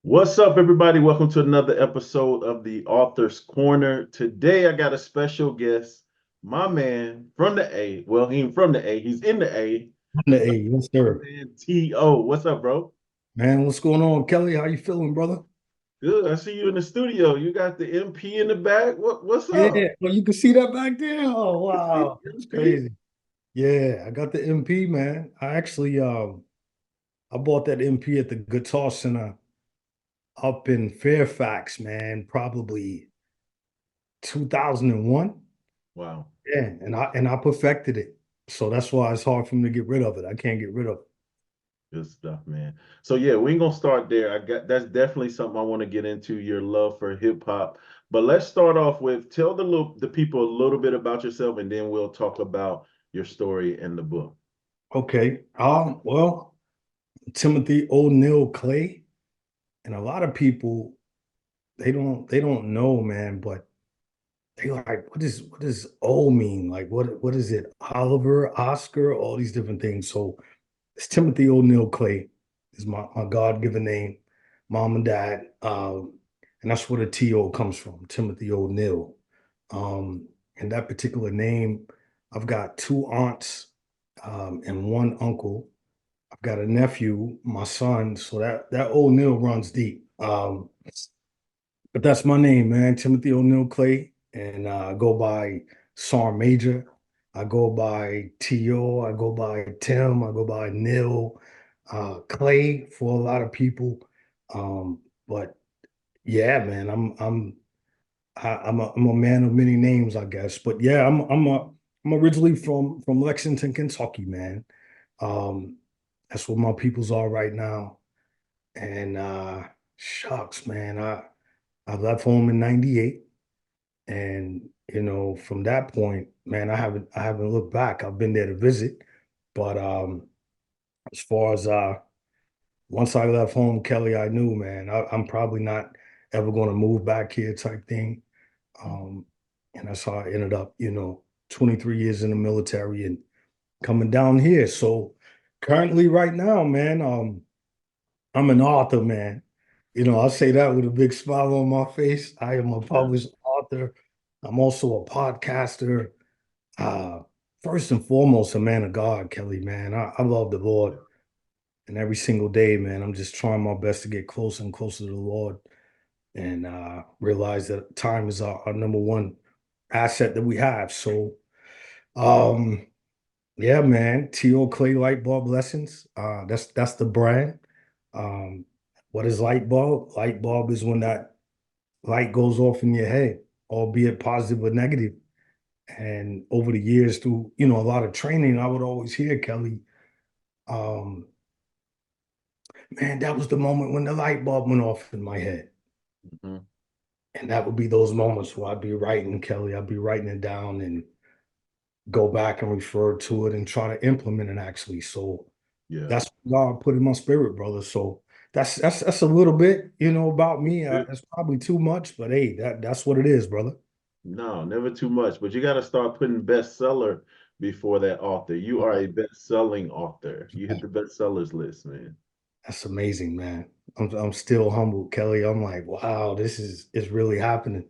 What's up, everybody? Welcome to another episode of the Author's Corner. Today, I got a special guest, my man from the A. Well, he ain't from the A, he's in the A. Hey, yes, My sir. man T.O. What's up, bro? Man, what's going on, Kelly? How you feeling, brother? Good. I see you in the studio. You got the MP in the back. What's up? Yeah, well, you can see that back there. Oh, MP? wow. That's MP? crazy. Yeah, I got the MP, man. I bought that MP at the Guitar Center up in Fairfax, man, probably 2001. Wow. Yeah, and I perfected it. So that's why it's hard for me to get rid of it. I can't get rid of it. Good stuff, man. So yeah, we ain't gonna start there. I got that's definitely something I want to get into, your love for hip hop. But let's start off with tell the people a little bit about yourself, and then we'll talk about your story in the book. Okay. Well, Timothy O'Neill Clay, and a lot of people they don't know, man, but they like, what does O mean? Like what is it? Oliver, Oscar, all these different things. So it's Timothy O'Neill Clay is my God-given name, mom and dad. And that's where the T.O. comes from, Timothy O'Neill. And that particular name, I've got two aunts and one uncle. I've got a nephew, my son. So that O'Neill runs deep. But that's my name, man. Timothy O'Neill Clay. And I go by Sar Major. I go by T.O. I go by Tim. I go by Neil. Clay for a lot of people. But yeah, man, I'm a man of many names, I guess. But yeah, I'm originally from Lexington, Kentucky, man. Um, that's where my peoples are right now. And shucks, man, I left home in '98, and from that point, man, I haven't looked back. I've been there to visit, but as far as once I left home, Kelly, I knew, man, I'm probably not ever going to move back here, type thing. Um, and that's how I ended up, 23 years in the military and coming down here. So currently, right now, man, I'm an author, man. I say that with a big smile on my face. I am a Yeah. published author. I'm also a podcaster. Uh, First and foremost, a man of God, Kelly, man. I love the Lord. And every single day, man, I'm just trying my best to get closer and closer to the Lord and realize that time is our number one asset that we have. So, um, yeah, man, T.O. Clay Light Bulb Lessons. That's the brand. Um, what is light bulb? Light bulb is when that light goes off in your head, albeit positive or negative. And over the years, through a lot of training, I would always hear Kelly, um, man, that was the moment when the light bulb went off in my head. Mhm. And that would be those moments where I'd be writing, Kelly, I'd be writing it down and go back and refer to it and try to implement it actually. So Yeah. that's what God put in my spirit, brother. So that's a little bit, about me. Good. It's probably too much, but hey, that's what it is, brother. No, never too much. But you got to start putting bestseller before that author. You are a best-selling author. You hit the bestsellers list, man. That's amazing, man. I'm still humbled, Kelly. I'm like, wow, this is it's really happening.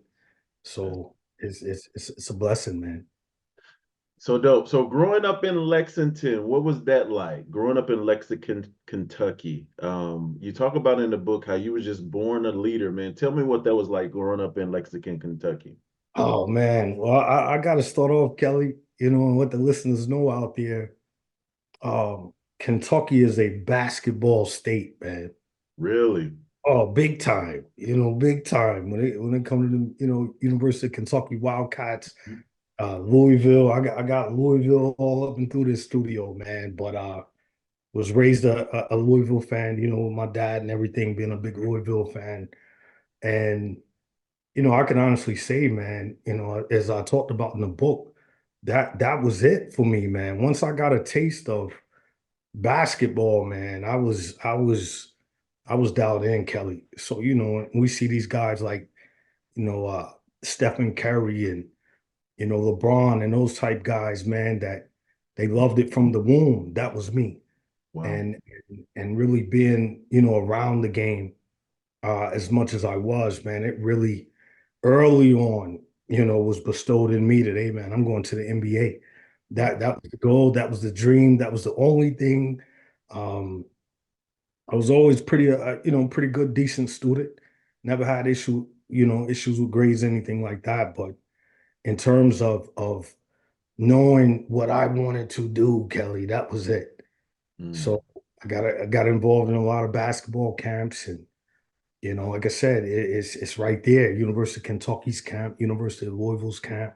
That's So it's a blessing, man. so dope. So growing up in Lexington, what was that like? Growing up in Lexington, Kentucky. You talk about in the book how you was just born a leader, man. Tell me what that was like growing up in Lexington, Kentucky. Oh man. Well, I gotta start off, Kelly, and let the listeners know out there. Kentucky is a basketball state, man. Really? Oh, big time, big time. When it comes to University of Kentucky Wildcats, Louisville. I got Louisville all up and through this studio, man. But was raised a Louisville fan, with my dad and everything, being a big Louisville fan. And, I can honestly say, man, as I talked about in the book, that was it for me, man. Once I got a taste of basketball, man, I was dialed in, Kelly. So, we see these guys like, you know, uh, Stephen Curry and, LeBron and those type guys, man, that they loved it from the womb. That was me. Wow. And and really being, around the game, as much as I was, man. It really early on, was bestowed in me that, hey, man, I'm going to the NBA. That Right. that was the goal. That was the dream. That was the only thing. Um, I was always pretty good, decent student. Never had issues with grades, anything like that. But in terms of knowing what I wanted to do, Kelly, that was it. Mm. So I got involved in a lot of basketball camps, and like I said, it's right there. University of Kentucky's camp, University of Louisville's camp,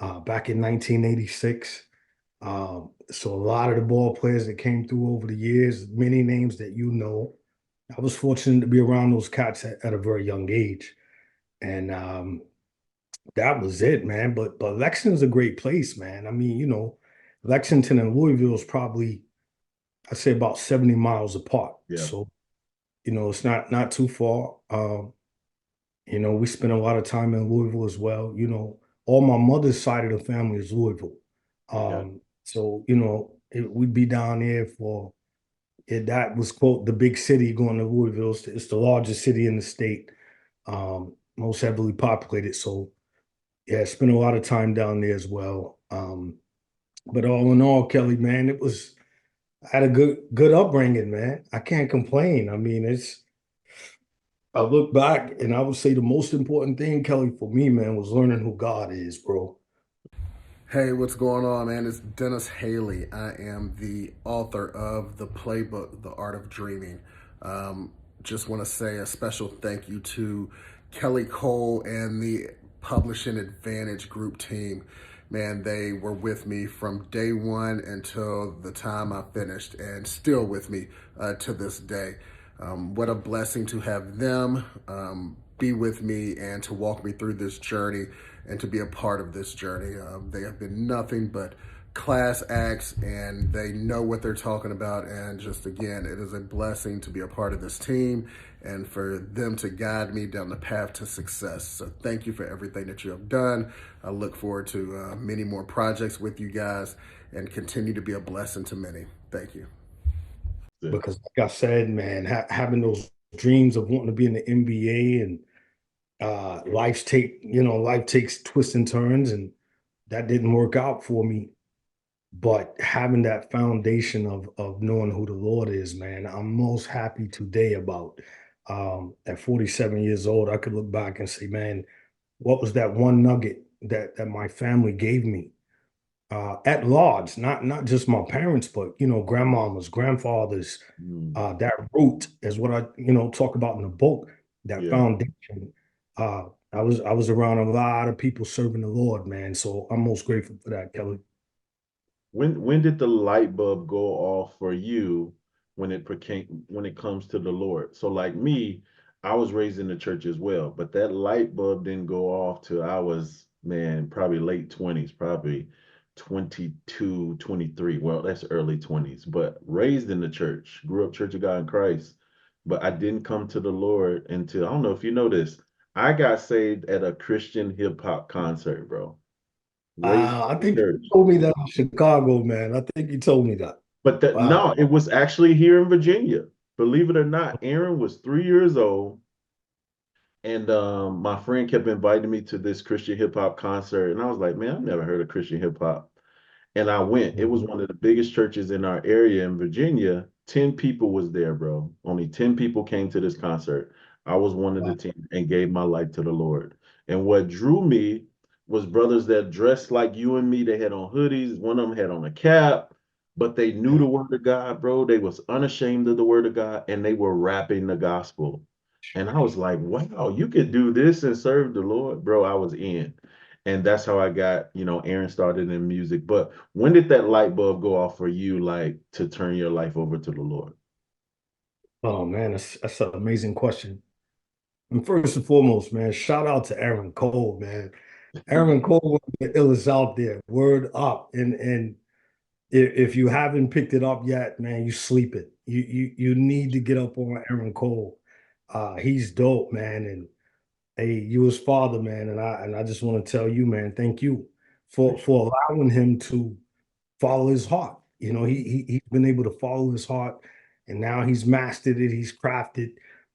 back in 1986. So a lot of the ball players that came through over the years, many names that I was fortunate to be around those cats at a very young age, and that was it, man. But Lexington's a great place, man. I mean, Lexington and Louisville is probably, I'd say, about 70 miles apart. Yeah. So it's not too far. We spent a lot of time in Louisville as well. All my mother's side of the family is Louisville. Yeah. So we'd be down there for it. That was quote the big city going to Louisville. It's the largest city in the state, most heavily populated. So yeah, spent a lot of time down there as well. But all in all, Kelly, man, I had a good upbringing, man. I can't complain. I mean, I look back and I would say the most important thing, Kelly, for me, man, was learning who God is, bro. Hey, what's going on, man? It's Dennis Haley. I am the author of the playbook, The Art of Dreaming. Just want to say a special thank you to Kelly Cole and the Publishing Advantage Group team. Man, they were with me from day one until the time I finished, and still with me to this day. What a blessing to have them be with me and to walk me through this journey and to be a part of this journey. They have been nothing but class acts, and they know what they're talking about. And just again, it is a blessing to be a part of this team and for them to guide me down the path to success. So thank you for everything that you have done. I look forward to many more projects with you guys and continue to be a blessing to many. Thank you. Yeah. Because, like I said, man, having those dreams of wanting to be in the NBA and life takes twists and turns, and that didn't work out for me. But having that foundation of knowing who the Lord is, man, I'm most happy today about. At 47 years old, I could look back and say, man, what was that one nugget that my family gave me? At large, not just my parents, but grandmamas, grandfathers. Mm. That root is what I talk about in the book. That Yeah. foundation. I was around a lot of people serving the Lord, man. So I'm most grateful for that, Kelly. When did the light bulb go off for you when it comes to the Lord? So like me, I was raised in the church as well, but that light bulb didn't go off till I was, man, probably late 20s, probably 22, 23. Well, that's early 20s, but raised in the church, grew up Church of God in Christ, but I didn't come to the Lord until, I don't know if you know this, I got saved at a Christian hip hop concert, bro. Raised I in the think you church. told me that in Chicago, man. I think you told me that. But that Wow. no, it was actually here in Virginia. Believe it or not, Aaron was 3 years old, and my friend kept inviting me to this Christian hip hop concert, and I was like, man, I've never heard of Christian hip hop. And I went. It was Mhm. one of the biggest churches in our area in Virginia. 10 people was there, bro. Only 10 people came to this concert. I was one of the Wow. 10 and gave my life to the Lord. And what drew me was brothers that dressed like you and me. They had on hoodies. One of them had on a cap, but they knew Yeah. the word of God, bro. They was unashamed of the word of God, and they were rapping the gospel. And I was like, wow, you could do this and serve the Lord, bro. I was in. And that's how I got, Aaron started in music. But when did that light bulb go off for you, like to turn your life over to the Lord? Oh man, that's an amazing question. And first and foremost, man, shout out to Aaron Cole, man. Aaron Cole, one of the illest out there. Word up. And if you haven't picked it up yet, man, you sleep it. You need to get up on Aaron Cole. He's dope, man. And hey, you his father, man. And I just want to tell you, man, thank you for allowing him to follow his heart. He's been able to follow his heart, and now he's mastered it. He's crafted.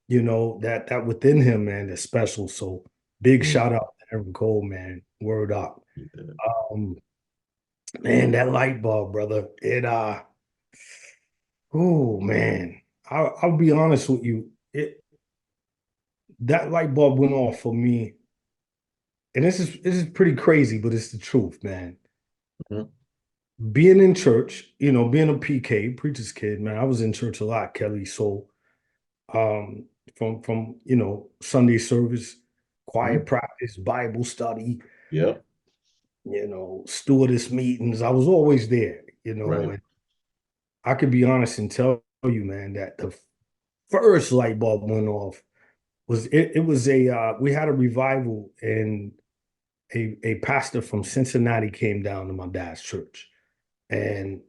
that within him, man, is special. So big Mm. shout out to Aaron Cole, man. Word up. Yeah. Um, man, that light bulb, brother. Oh man. I'll be honest with you. That light bulb went off for me. And this is pretty crazy, but it's the truth, man. Mhm. Being in church, being a PK, preacher's kid, man, I was in church a lot, Kelly. So from Sunday service, Mhm. quiet practice, Bible study, Yep. stewardess meetings. I was always there, Right. and I could be honest and tell you, man, that the first light bulb went off it was we had a revival, and a pastor from Cincinnati came down to my dad's church, and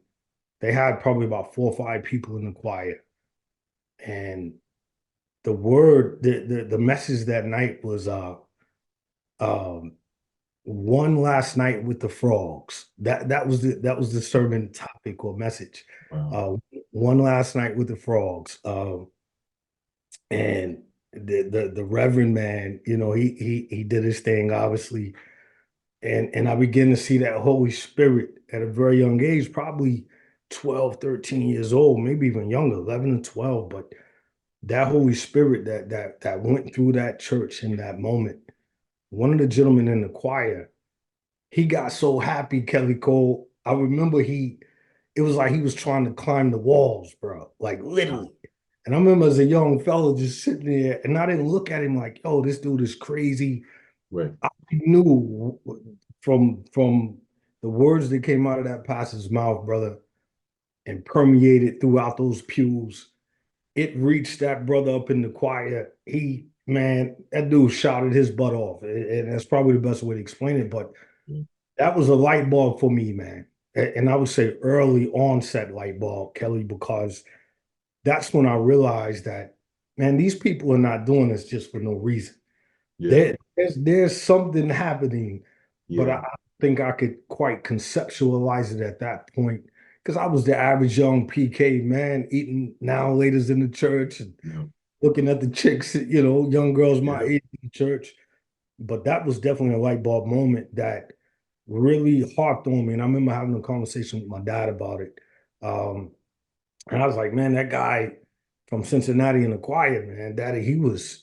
they had probably about 4 or 5 people in the choir. And the message that night was um one last night with the frogs. That was the sermon topic or message. Wow. Uh One last night with the frogs. And the Reverend man, he did his thing, obviously. And I began to see that Holy Spirit at a very young age, probably 12, 13 years old, maybe even younger, 11 and 12. But that Holy Spirit that went through that church in that moment. One of the gentlemen in the choir, he got so happy, Kelly Cole. I remember it was like he was trying to climb the walls, bro, like literally. And I remember as a young fella just sitting there, and I didn't look at him like, "Oh, this dude is crazy." Right. I knew from the words that came out of that pastor's mouth, brother, and permeated throughout those pews. It reached that brother up in the choir. Man, that dude shouted his butt off, and that's probably the best way to explain it. But Mm. that was a light bulb for me, man. And I would say early onset light bulb, Kelly, because that's when I realized that, man, these people are not doing this just for no reason. Yeah. There's something happening, but Yeah. I think I could quite conceptualize it at that point because I was the average young PK man, eating now and laters in the church and Yeah. looking at the chicks, young girls my Yeah. age in the church. But that was definitely a light bulb moment that really harped on me. And I remember having a conversation with my dad about it. Um, and I was like, man, that guy from Cincinnati in the choir, man, daddy, he was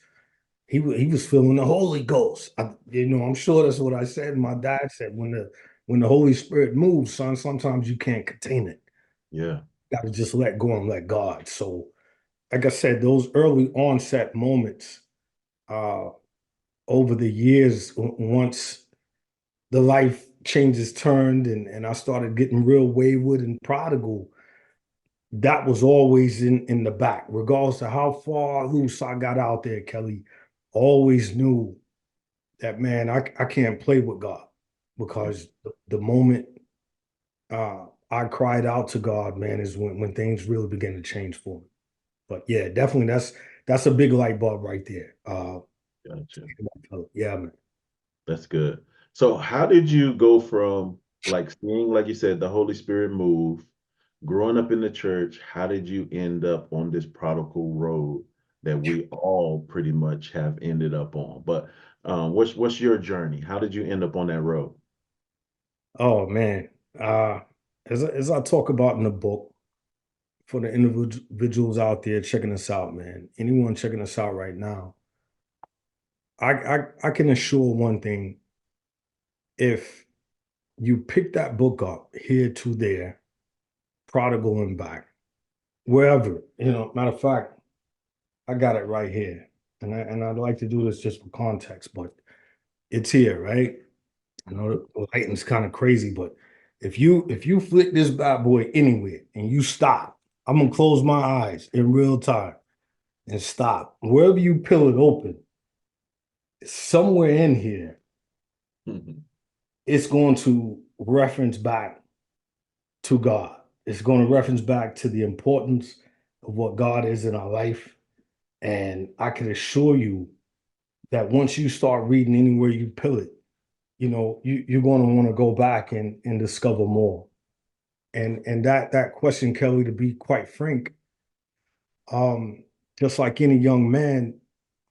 feeling the Holy Ghost. I'm sure that's what I said. My dad said when the Holy Spirit moves, son, sometimes you can't contain it. Yeah. You got to just let go and let God. So, like I said, those early onset moments, uh, over the years, once the life changes turned and I started getting real wayward and prodigal, that was always in the back, regardless of how far loose I got out there, Kelly. Always knew that, man, I can't play with God Yeah. because the moment I cried out to God, man, is when things really began to change for me. But yeah, definitely that's a big light bulb right there. Gotcha. Yeah, man. That's good. So how did you go from like seeing, like you said, the Holy Spirit move, growing up in the church, how did you end up on this prodigal road that we all pretty much have ended up on? But what's your journey? How did you end up on that road? Oh man. Uh as I talk about in the book, for the individuals out there checking us out, man, anyone checking us out right now, I can assure one thing. If you pick that book up here to there, Prodigal and Back, wherever, matter of fact, I got it right here. And I'd like to do this just for context, but it's here, right? I know the lighting's kind of crazy, but if you flick this bad boy anywhere and you stop, I'm gonna close my eyes in real time and stop. Wherever you peel it open, somewhere in here, Mhm. it's going to reference back to God. It's going to reference back to the importance of what God is in our life. And I can assure you that once you start reading anywhere you peel it, you're going to want to go back and discover more. And that question, Kelly, to be quite frank, um, just like any young man,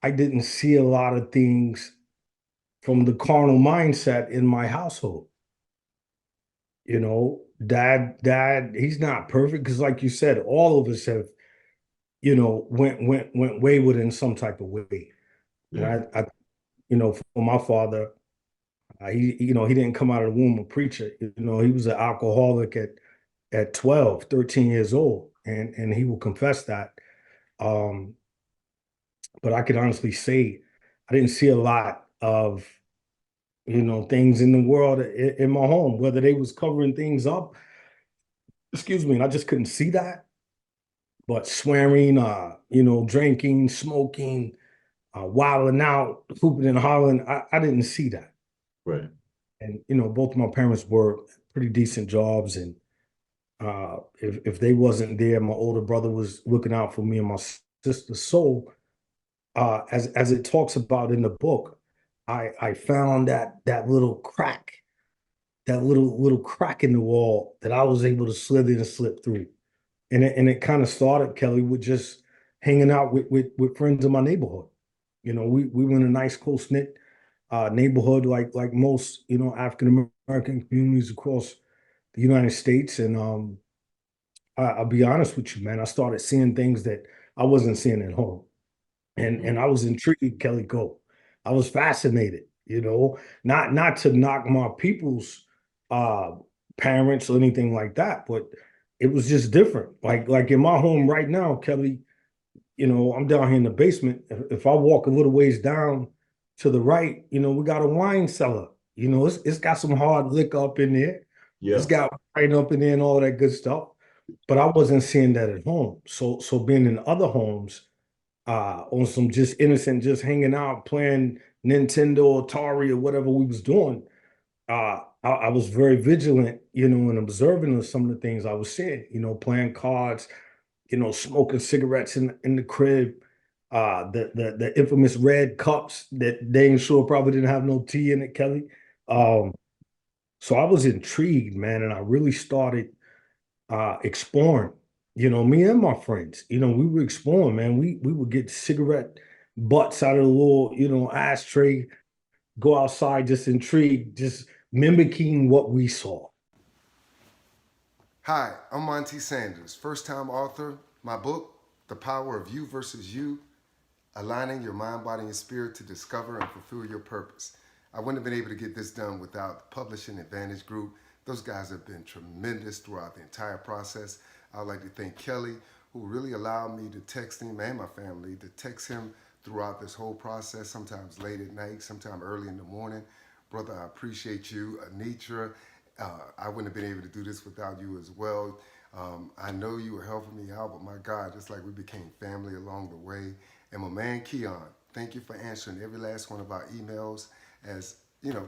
I didn't see a lot of things from the carnal mindset in my household. You know, dad, he's not perfect because, like you said, all of us have, went wayward in some type of way. And Yeah. for my father, he didn't come out of the womb a preacher. He was an alcoholic at 12, 13 years old, and he will confess that. Um, but I could honestly say I didn't see a lot of things in the world in my home, whether they was covering things up, excuse me, and I just couldn't see that. But swearing, drinking, smoking, wilding out, hooping and hollering, I didn't see that. Right. And both of my parents were pretty decent jobs, and if they wasn't there, my older brother was looking out for me and my sister. So, as it talks about in the book, I found that little crack, that little crack in the wall that I was able to slither and slip through. And it kind of started, Kelly, with just hanging out with friends in my neighborhood. We were in a nice close knit neighborhood, like most African American communities across the United States. And I'll be honest with you, man, I started seeing things that I wasn't seeing at home, and I was intrigued, Kelly Cole. I was fascinated, not to knock my people's uh parents or anything like that, but it was just different. Like in my home right now, Kelly, I'm down here in the basement. If I walk a little ways down to the right, we got a wine cellar. It's got some hard liquor up in there. It's Yeah. got wine up in there and all that good stuff. But I wasn't seeing that at home. So being in other homes, on some just innocent, just hanging out, playing Nintendo, Atari, or whatever we was doing, I was very vigilant, and observing of some of the things I was seeing, playing cards, smoking cigarettes in the crib, the infamous red cups that dang sure probably didn't have no tea in it, Kelly. Um, so I was intrigued, man, and I really started exploring. Me and my friends, we were exploring, man. We would get cigarette butts out of the little, ashtray, go outside, just intrigued, just mimicking what we saw. Hi, I'm Monty Sanders, first time author. My book, The Power of You versus You, aligning your mind, body, and spirit to discover and fulfill your purpose. I wouldn't have been able to get this done without the Publishing Advantage Group. Those guys have been tremendous throughout the entire process. I'd like to thank Kelly, who really allowed me to text him and my family to text him throughout this whole process, sometimes late at night, sometimes early in the morning. Brother, I appreciate you. Anitra, I wouldn't have been able to do this without you as well. I know you were helping me out, but my God, it's like we became family along the way. And my man Keon, thank you for answering every last one of our emails. As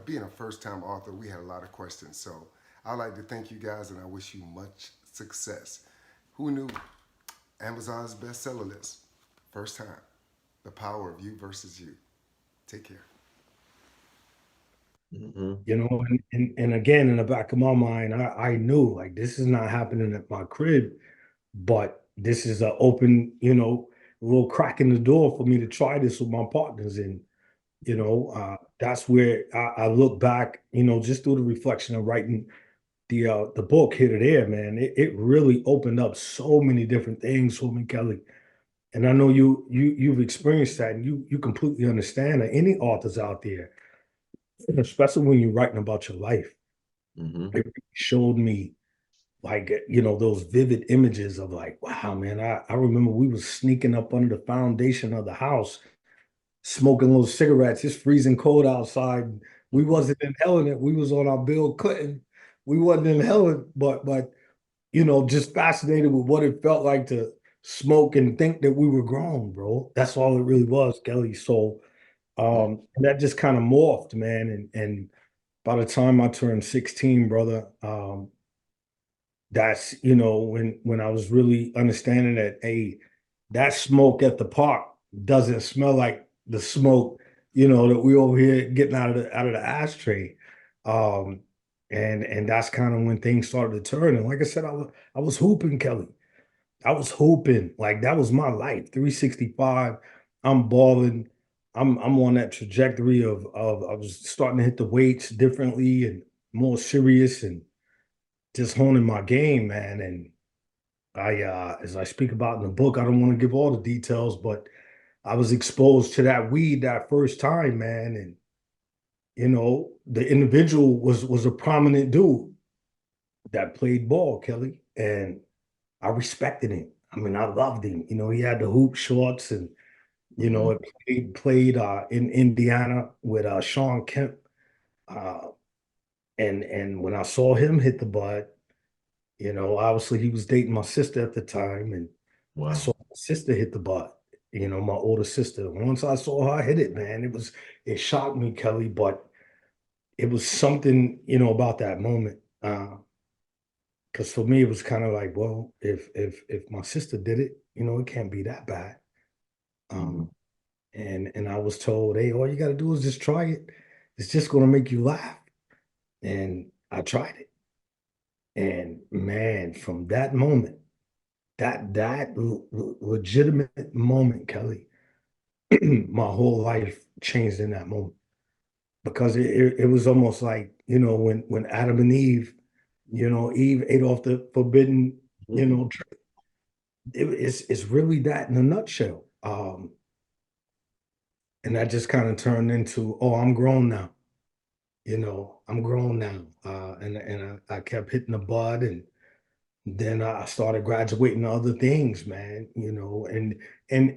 being a first-time author, we had a lot of questions. So I'd like to thank you guys, and I wish you much success. Who knew Amazon's bestseller list? First time. The Power of You versus You. Take care. Mm-hmm. And again, in the back of my mind, I knew like this is not happening at my crib, but this is an open, little crack in the door for me to try this with my partners. And, that's where I look back, just through the reflection of writing the book here to there, man. It really opened up so many different things for me, Kelly. And I know you've experienced that, and you completely understand that. Any authors out there, especially when you're writing about your life, Mm-hmm. it showed me like those vivid images of like, wow, man, I remember we was sneaking up under the foundation of the house, smoking little cigarettes. It's freezing cold outside. We wasn't inhaling it. We was on our Bill Clinton. We wasn't inhaling, but just fascinated with what it felt like to smoke and think that we were grown, bro. That's all it really was, Kelly. So and that just kind of morphed, man. And by the time I turned 16, brother, that's when I was really understanding that, hey, that smoke at the park doesn't smell like the smoke that we over here getting out of the ashtray. um and that's kind of when things started to turn. And like I said, I was hooping, Kelly. I was hoping like that was my life. 365. I'm balling. I'm on that trajectory of I was starting to hit the weights differently and more serious and just honing my game, man. And I as I speak about in the book, I don't want to give all the details, but I was exposed to that weed that first time, man. And the individual was a prominent dude that played ball, Kelly. And I respected him. I mean, I loved him. He had the hoop shorts and Mhm. played in Indiana with Sean Kemp. Uh, and when I saw him hit the bud, obviously he was dating my sister at the time, and I saw Wow. my sister hit the bud. My older sister. Once I saw her hit it, man, it shocked me, Kelly, but it was something, about that moment. Because for me, it was kind of like, well, if my sister did it, it can't be that bad. Mhm. Um, and I was told, hey, all you got to do is just try it. It's just going to make you laugh. And I tried it. And man, from that moment, legitimate moment, Kelly, my whole life changed in that moment because it was almost like, when Adam and Eve, Eve ate off the forbidden, Mhm. tree. It's really that in a nutshell. And that just kind of turned into, oh, I'm grown now. I'm grown now. And I kept hitting the bud, and then I started graduating to other things, man. And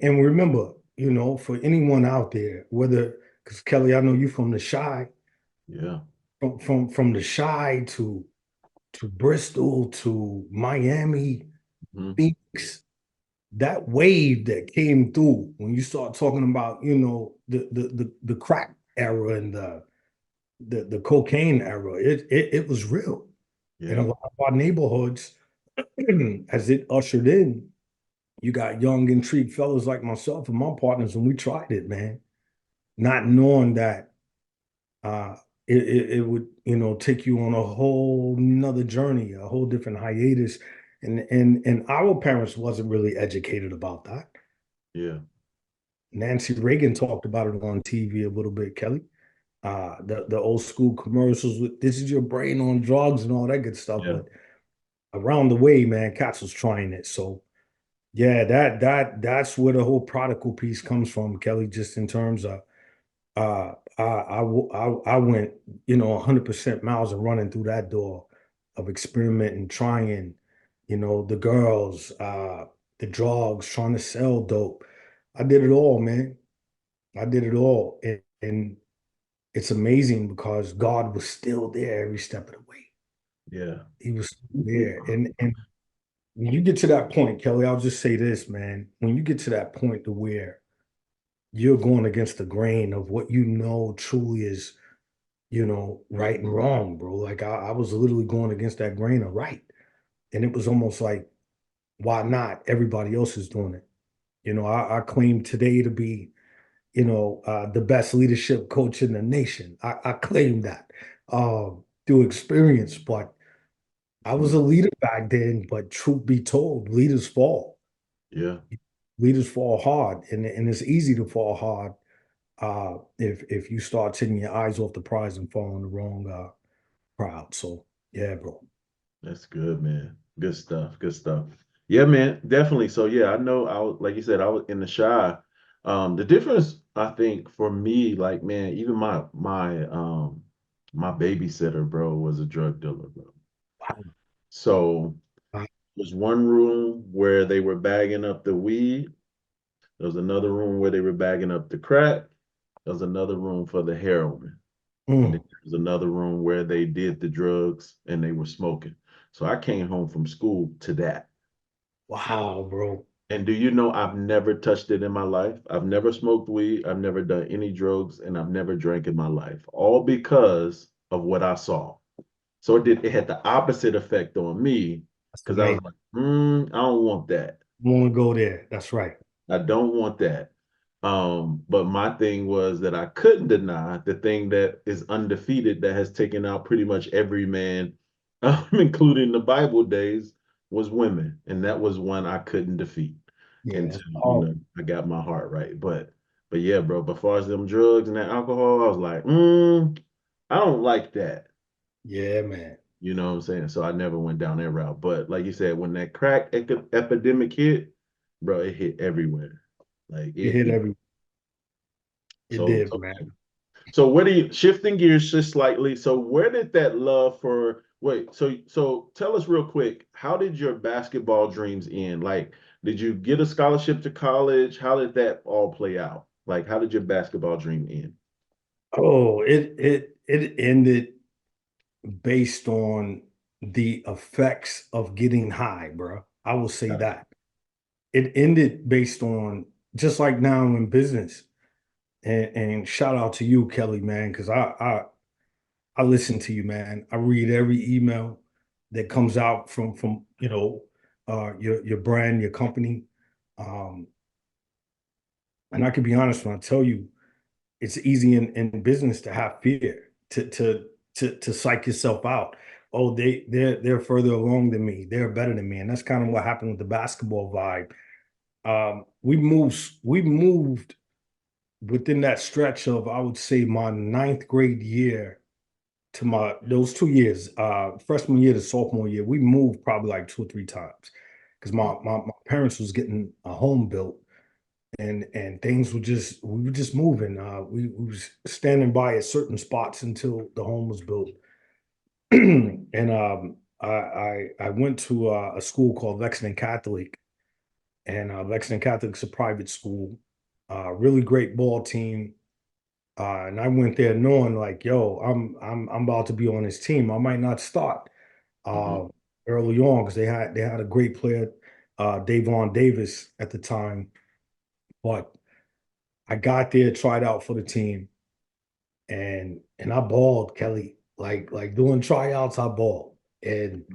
remember, for anyone out there, whether because Kelly, I know you from the shy, Yeah. from the shy to Bristol to Miami, Mhm. Phoenix, that wave that came through when you start talking about, the crack era and the cocaine era, it was real in a Yeah. lot of our neighborhoods. As it ushered in, you got young, intrigued fellas like myself and my partners, and we tried it, man, not knowing that uh, it would, take you on a whole nother journey, a whole different hiatus. And our parents wasn't really educated about that. Yeah. Nancy Reagan talked about it on TV a little bit, Kelly. The old school commercials with this is your brain on drugs and all that good stuff. Yeah. But around the way, man, cats was trying it. So yeah, that's where the whole prodigal piece comes from, Kelly. Just in terms of I went 100% miles and running through that door of experimenting, trying, the girls, the drugs, trying to sell dope. I did it all, man. I did it all, and it's amazing because God was still there every step of the way. Yeah. He was still there, and when you get to that point, Kelly, I'll just say this, man. When you get to that point to where you're going against the grain of what truly is, right and wrong, bro. Like I was literally going against that grain of right. And it was almost like, why not? Everybody else is doing it. I claim today to be, the best leadership coach in the nation. I claim that through experience, but I was a Mhm. leader back then. But truth be told, leaders fall. Yeah. Leaders fall hard, and it's easy to fall hard if you start taking your eyes off the prize and following the wrong crowd. So yeah, bro. That's good, man. Good stuff. Good stuff. Yeah, man. Definitely. So yeah, I know I was like you said, I was in the shy. The difference I think for me, like man, even my babysitter, bro, was a drug dealer, bro. Wow. So Wow. there's one room where they were bagging up the weed. There was another room where they were bagging up the crack. There was another room for the heroin. And then Mm. there was another room where they did the drugs and they were smoking. So I came home from school to that. Wow, bro. And do you know I've never touched it in my life? I've never smoked weed, I've never done any drugs, and I've never drank in my life, all because of what I saw. So it had the opposite effect on me That's because I was amazing. like, I don't want that. Want to go there. That's right. I don't want that. But my thing was that I couldn't deny the thing that is undefeated that has taken out pretty much every man, including the Bible days, was women, and that was one I couldn't defeat Yeah. until Oh, I got my heart right. But yeah, bro. But as far as them drugs and that alcohol, I was like, I don't like that. yeah, man. You know what I'm saying? So I never went down that route. But like you said, when that crack epidemic hit, bro, it hit everywhere. Like It it, hit it every. It so did, so man. so where do you shifting gears just slightly? So where did that love for wait, so tell us real quick, how did your basketball dreams end? Like, did you get a scholarship to college? How did that all play out? Like, how did your basketball dream end? Oh, it ended based on the effects of getting high, bro. I will say Gotcha. that. It ended based on just like now in business. And shout out to you, Kelly, man, because I listen to you, man. I read every email that comes out from your brand, your company. Um, and I can be honest when I tell you, it's easy in business to have fear, to psych yourself out. Oh, they're further along than me. They're better than me. And that's kind of what happened with the basketball vibe. We moved within that stretch of, I would say, my ninth grade year to my those 2 years, freshman year to sophomore year. We moved probably like 2 or 3 times because my parents was getting a home built, and things were just we were just moving. We was standing by at certain spots until the home was built. And I went to a school called Lexington Catholic, and Lexington Catholic's a private school, really great ball team. And I went there knowing like, yo, I'm about to be on this team. I might not start Hmm. uh, early on because they had a great player, Davon Davis at the time. But I got there, tried out for the team, and I balled, Kelly. Like doing tryouts, I balled. And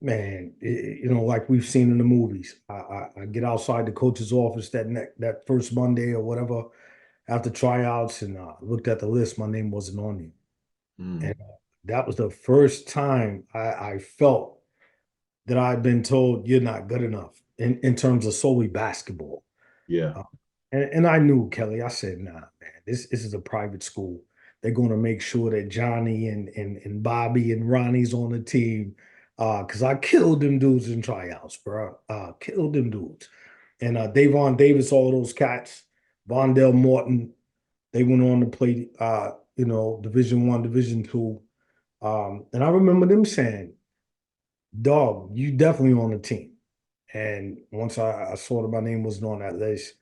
man, like we've seen in the movies. I get outside the coach's office that first Monday or whatever after tryouts, and looked at the list. My name wasn't on there, and Mm. that was the first time I felt that I'd been told you're not good enough in terms of solely basketball. Yeah. Uh, and I knew, Kelly. I said, nah, man, this is a private school. They're going to make sure that Johnny and Bobby and Ronnie's on the team. Because I killed them dudes in tryouts, bro. Killed them dudes. And Davon Davis, all those cats, Vondell Morton, they went on to play, Division One, Division Two. And I remember them saying, dog, you definitely on the team. And once I saw that my name wasn't on that list,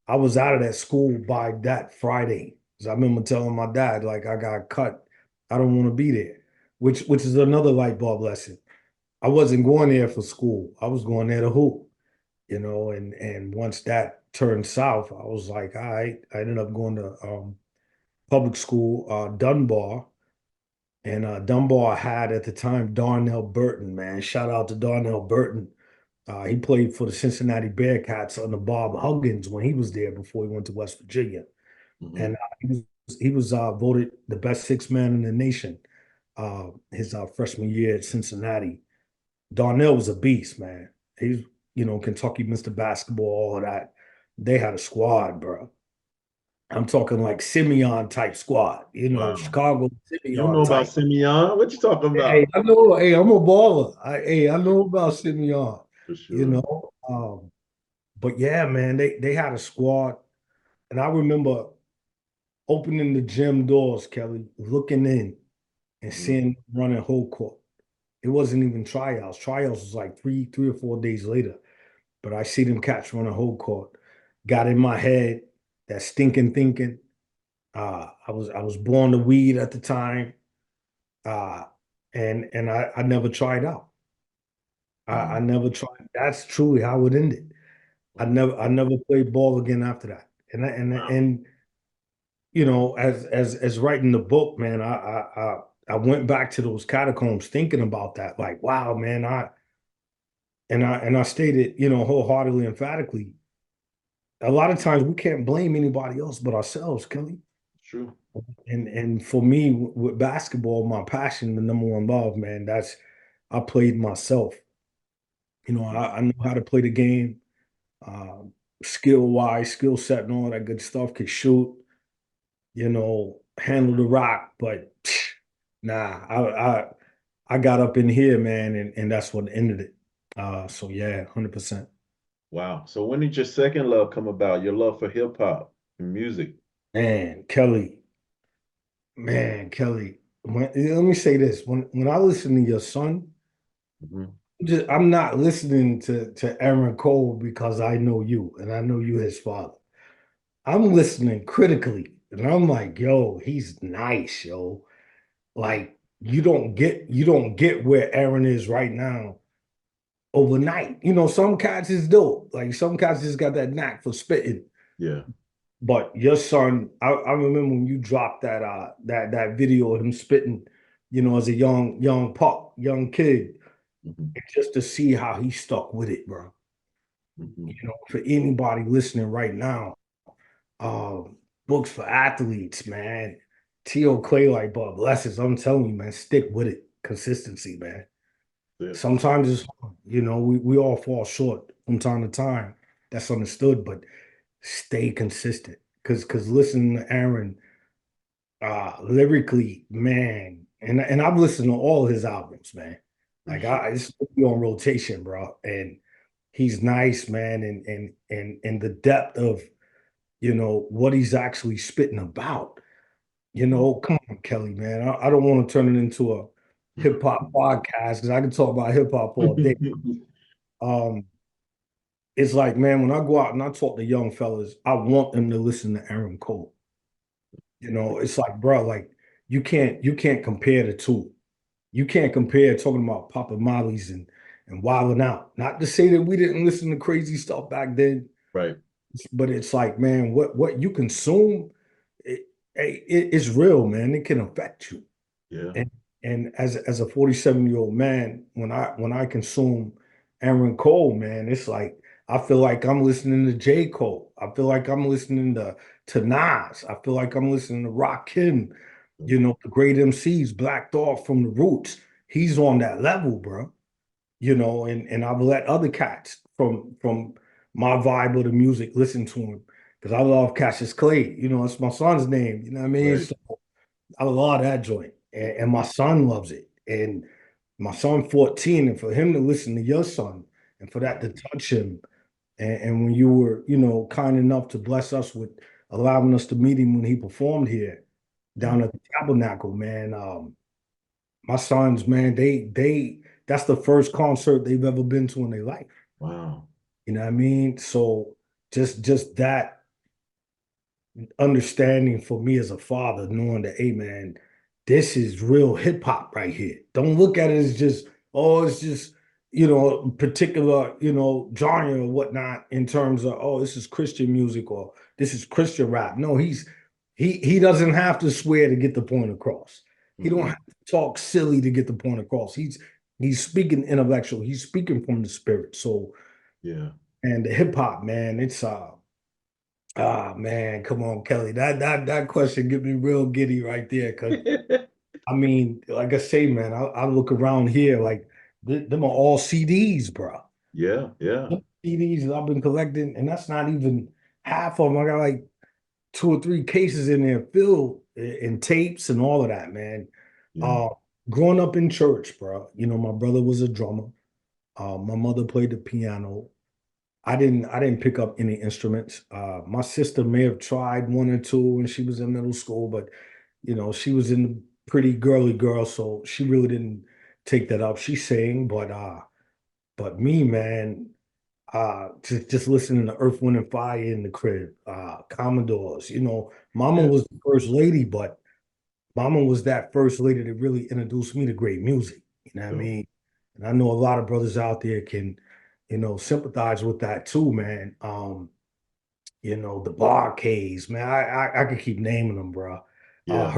I was out of that school by that Friday. 'Cause I remember telling my dad, like, I got cut. I don't want to be there, which is another light bulb lesson. I wasn't going there for school. I was going there to hoop, and once that turned south, I was like, all right. I ended up going to public school, Dunbar. And Dunbar had at the time Darnell Burton, man. Shout out to Darnell Burton. He played for the Cincinnati Bearcats under Bob Huggins when he was there before he went to West Virginia. And Hmm. he was voted the best six man in the nation his freshman year at Cincinnati. Darnell was a beast, man. He's, Kentucky Mr. Basketball, all of that. They had a squad, bro. I'm talking like Simeon type squad, Wow. Chicago You don't Simeon know about type. Simeon? What you talking Hey, about? I know. Hey, I'm a baller. I know about Simeon. For You sure. know, but yeah, man, they had a squad, and I remember opening the gym doors, Kelly, looking in and Mhm. seeing them running whole court. It wasn't even tryouts. Tryouts was like three or 4 days later. But I see them cats running whole court. Got in my head that stinking thinking. I was blowing the weed at the time. Uh, and I never tried out. I Mm. never tried. That's truly how it ended. I never played ball again after that. Wow. And as writing the book, man, I went back to those catacombs thinking about that. Like, wow, man, I stated, wholeheartedly, emphatically, a lot of times we can't blame anybody else but ourselves, Kelly. True. And for me, with basketball, my passion, the number one love, man, that's I played myself. You know, I know how to play the game, uh, skill wise, skill set, and all that good stuff. Could shoot, you know, handle the rock, but nah, I got up in here, man, and that's what ended it. So yeah, 100%. Wow. So when did your second love come about? Your love for hip hop and music? Man, Kelly, man, Kelly. Let me say this: when I listen to your son, Mhm. I'm not listening to Aaron Cole because I know you and I know you his father. I'm listening critically, and I'm like, yo, he's nice, yo. Like you don't get where Aaron is right now overnight. You know, some cats is dope. Like some cats just got that knack for spitting. Yeah. But your son, I remember when you dropped that video of him spitting, you know, as a young pup, young kid, Mhm. and just to see how he stuck with it, bro. You Mhm. know, for anybody listening right now, books for athletes, man. T.O. Clay, like Bob blesses. I'm telling you, man, stick with it. Consistency, man. Yeah. Sometimes it's hard. You know, we all fall short from time to time. That's understood, but stay consistent. Cause listening to Aaron, lyrically, man, and I've listened to all his albums, man. Like it's on rotation, bro. And he's nice, man, and the depth of what he's actually spitting about. You Mhm. know, come on, Kelly, man. I don't want to turn it into a hip hop podcast because I can talk about hip hop all day. Um, it's like, man, when I go out and I talk to young fellas, I want them to listen to Aaron Cole. You know, it's like, bro, like you can't compare the two. You can't compare talking about Papa Molly's and Wildin' Out. Not to say that we didn't listen to crazy stuff back then, Right. but it's like, man, what you consume, it's real, man. It can affect you. Yeah. And as a 47-year-old man, when I consume Aaron Cole, man, it's like I feel like I'm listening to J. Cole. I feel like I'm listening to Nas. I feel like I'm listening to Rakim, the great MCs, Black Thought from the Roots. He's on that level, bro. And I've let other cats from my vibe of the music listen to him because I love Cassius Clay. You know, it's my son's name. You know what I mean? Right. So I love that joint, and my son loves it. And my son 14, and for him to listen to your son, and for that to touch him, and when you were, kind enough to bless us with allowing us to meet him when he performed here Yeah. down at the Tabernacle, man. My sons, man, they that's the first concert they've ever been to in their life. Wow. You know what I mean? So just that understanding for me as a father, knowing that, hey man, this is real hip hop right here. Don't look at it as just, oh, it's just, particular, genre or whatnot in terms of, oh, this is Christian music or this is Christian rap. No, he doesn't have to swear to get the point across. He don't Mm-mm. have to talk silly to get the point across. He's speaking intellectual. He's speaking from the spirit. So, Yeah. and the hip hop, man, it's ah man, come on, Kelly. That question get me real giddy right there. Cause I mean, like I say, man, I look around here like them are all CDs, bro. Yeah. Yeah. CDs that I've been collecting, and that's not even half of them. I got like two or three cases in there filled in tapes and all of that, man. Yeah. Uh, growing up in church, bro. My brother was a drummer. My mother played the piano. I didn't pick up any instruments. My sister may have tried one or two when she was in middle school, but she was in the pretty girly girl, so she really didn't take that up. She sang, but me, man, just listening to Earth, Wind, and Fire in the crib, Commodores. Mama Yeah. was the first lady, but Mama was that first lady that really introduced me to great music. You know what I So, mean? And I know a lot of brothers out there can, sympathize with that too, man. The Barcades, man. I could keep naming them, bro. yeah.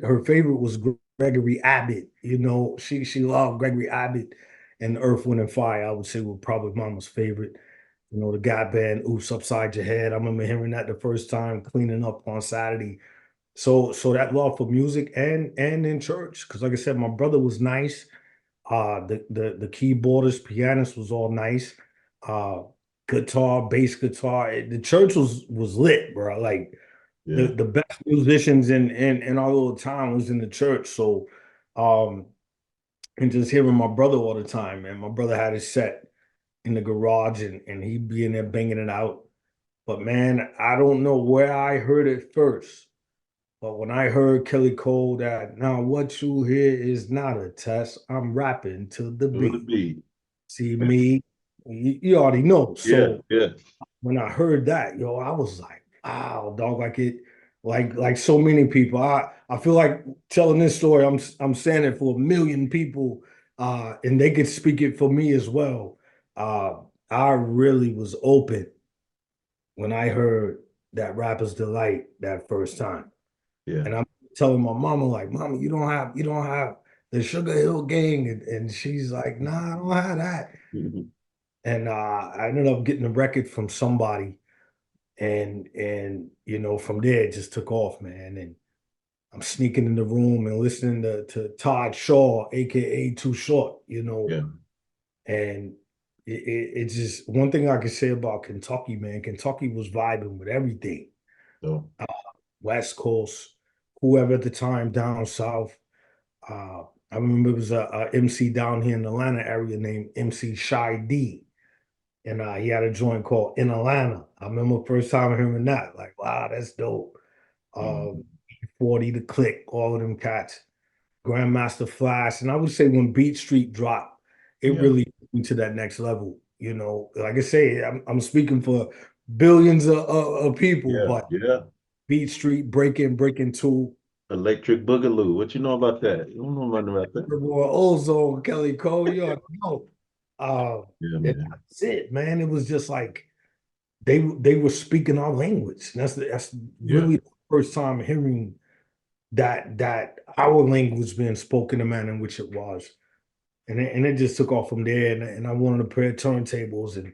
Her favorite was Gregory Abbott. She loved Gregory Abbott and Earth, Wind, and Fire. I would say were probably Mama's favorite. The guy band Oops Upside Your Head. I remember hearing that the first time cleaning up on Saturday. So that love for music and in church, because like I said, my brother was nice. The keyboardist, pianist was all nice. Uh, Guitar, bass guitar. The church was lit, bro. Like Yeah. the best musicians in our little town was in the church. So, um, and just hearing my brother all the time, man. My brother had his set in the garage, and he'd be in there banging it out. But man, I don't know where I heard it first. But when I heard Kelly Cole, that now what you hear is not a test. I'm rapping to the To the beat. beat. See me, you already know. Yeah, So yeah. when I heard that, yo, I was like, wow, dog, like it, like so many people. I feel like telling this story, I'm saying it for a million people, and they could speak it for me as well. Uh, I really was open when I heard that Rapper's Delight that first time. Yeah. And I'm telling my mama, like, Mama, you don't have the Sugar Hill Gang. And she's like, nah, I don't have that. Mhm. And I ended up getting a record from somebody. And from there it just took off, man. And I'm sneaking in the room and listening to Todd Shaw, aka Too Short. Yeah. And it's just one thing I can say about Kentucky, man. Kentucky was vibing with everything. So Uh, West Coast, whoever at the time down south. Uh, I remember it was a MC down here in the Atlanta area named MC Shy D. And he had a joint called In Atlanta. I remember first time hearing that. Like, wow, that's dope. mhm. 40 the Click, all of them cats. Grandmaster Flash. And I would say when Beat Street dropped, it Yeah. really went to that next level. Like I say, I'm speaking for billions of people, Yeah. but Yeah. Beat Street, Breaking Two, Electric Boogaloo. What you know about that? You don't know nothing about that. Boy, Ozone, Kelly Cole, you already know. Yeah, And man. that's it, man. It was just like they were speaking our language. And that's Yeah. really the first time hearing that our language being spoken, the manner in which it was. And it just took off from there. And I wanted a pair of turntables and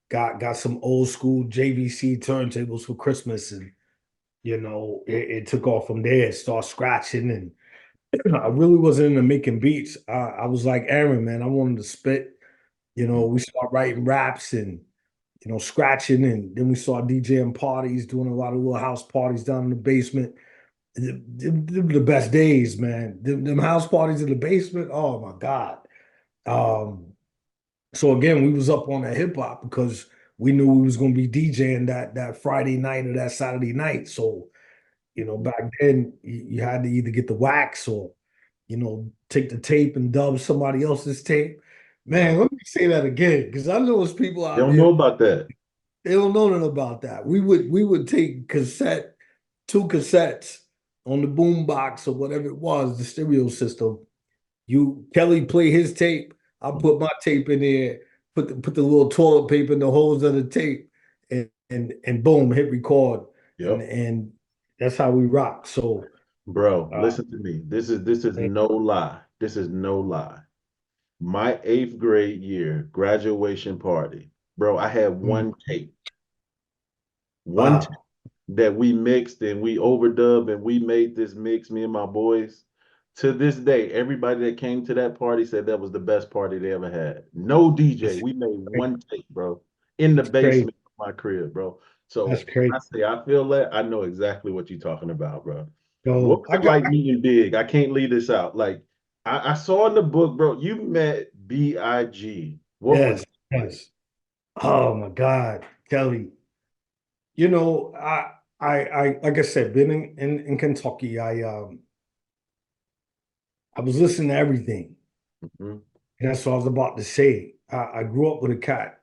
got some old school JVC turntables for Christmas. And it took off from there. Start scratching, and I really wasn't into making beats. I was like Aaron, man. I wanted to spit. Mhm. We start writing raps and scratching, and then we saw DJing parties, doing a lot of little house parties down in the basement. Them the best days, man. Them house parties in the basement. Oh my God. Um, so again, we was up on that hip hop because we knew we was gonna be DJing that Friday night or that Saturday night. So, back then you had to either get the wax or, take the tape and dub somebody else's tape. Yeah. Man, let me say that again, because I know there's people They out don't there, know about that. they don't know nothing about that. We would take two cassettes on the boom box or whatever it was, the stereo system. Kelly play his tape, I Mhm. put my tape in there, put the little toilet paper in the holes of the tape, and boom, hit record. And Yep. and that's how we rock. So Bro, uh listen to me. This is no lie. This is no lie. My eighth grade year graduation party, bro, I had mm, one tape. One wow. that we mixed and we overdubbed and we made this mix, me and my boys. To this day, everybody that came to that party said that was the best party they ever had. No DJ. That's We made crazy. one tape, bro, in the That's crazy. basement of my crib, bro. That's So when I crazy. say I feel that, I know exactly what you're talking about, bro. What So was it like meeting Big? I can't leave this out. Like I saw in the book, bro, you met B.I.G. What was yes, yes. Oh my God, Kelly. I like I said, been in Kentucky. I was listening to everything. Mhm. And that's what I was about to say. I grew up with a cat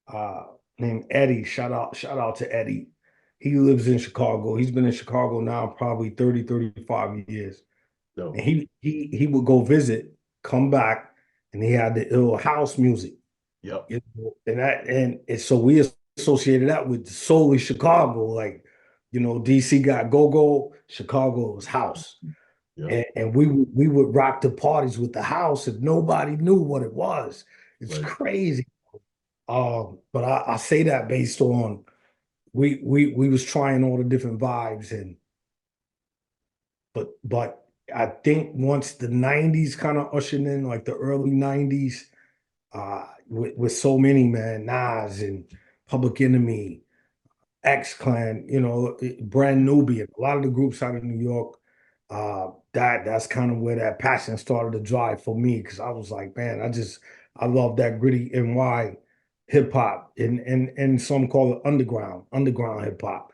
uh, named Eddie. Shout out to Eddie. He lives in Chicago. He's been in Chicago now probably 35 years. And So, he would go visit, come back, and he had the ill house music. yep, So we associated that with solely Chicago. Like, DC got go-go, Chicago was house. yep, And we would rock the parties with the house and nobody knew what it was. It's right. crazy. But I say that based on we was trying all the different vibes, but I think once the 90s kind of ushered in, like the early 90s, with so many, man, Nas and Public Enemy, X Clan, Brand Nubian, a lot of the groups out of New York, that's kind of where that passion started to drive for me because I was like, man, I love that gritty NY hip hop and some call it underground hip hop.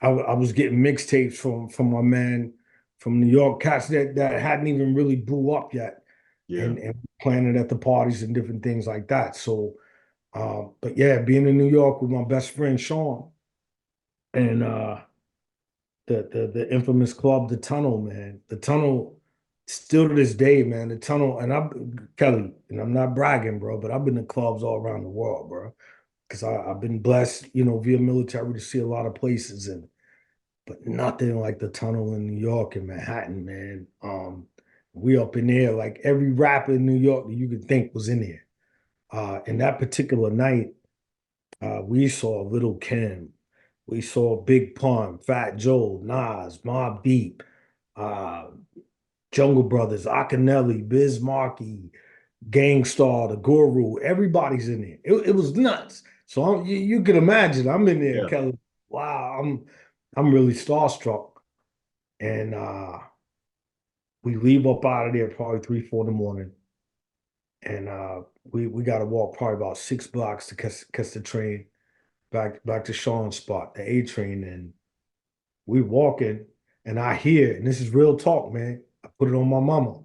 I was getting mixtapes from my man from New York, cats that hadn't even really blew up yet, Yeah. and playing it at the parties and different things like that. So, but yeah, being in New York with my best friend Sean and the infamous club, the Tunnel, man, the Tunnel. Still to this day, man, the Tunnel, and I'm Kelly, and I'm not bragging, bro, but I've been to clubs all around the world, bro, because I've been blessed, via military to see a lot of places, and but nothing like the Tunnel in New York and Manhattan, man. We up in there, like every rapper in New York that you could think was in there. And that particular night, we saw Little Kim, we saw Big Pun, Fat Joe, Nas, Mobb Deep, uh, Jungle Brothers, Akinelli, Biz Markie, Gangstar, The Guru. Everybody's in there. It was nuts. So you can imagine I'm in there, Yeah. Kelly. Wow, I'm really starstruck. And we leave up out of there probably 3, 4 in the morning. And we got to walk probably about 6 blocks to catch the train back to Sean's spot, the A train. And we walking, and I hear, and this is real talk, man. I put it on my mama.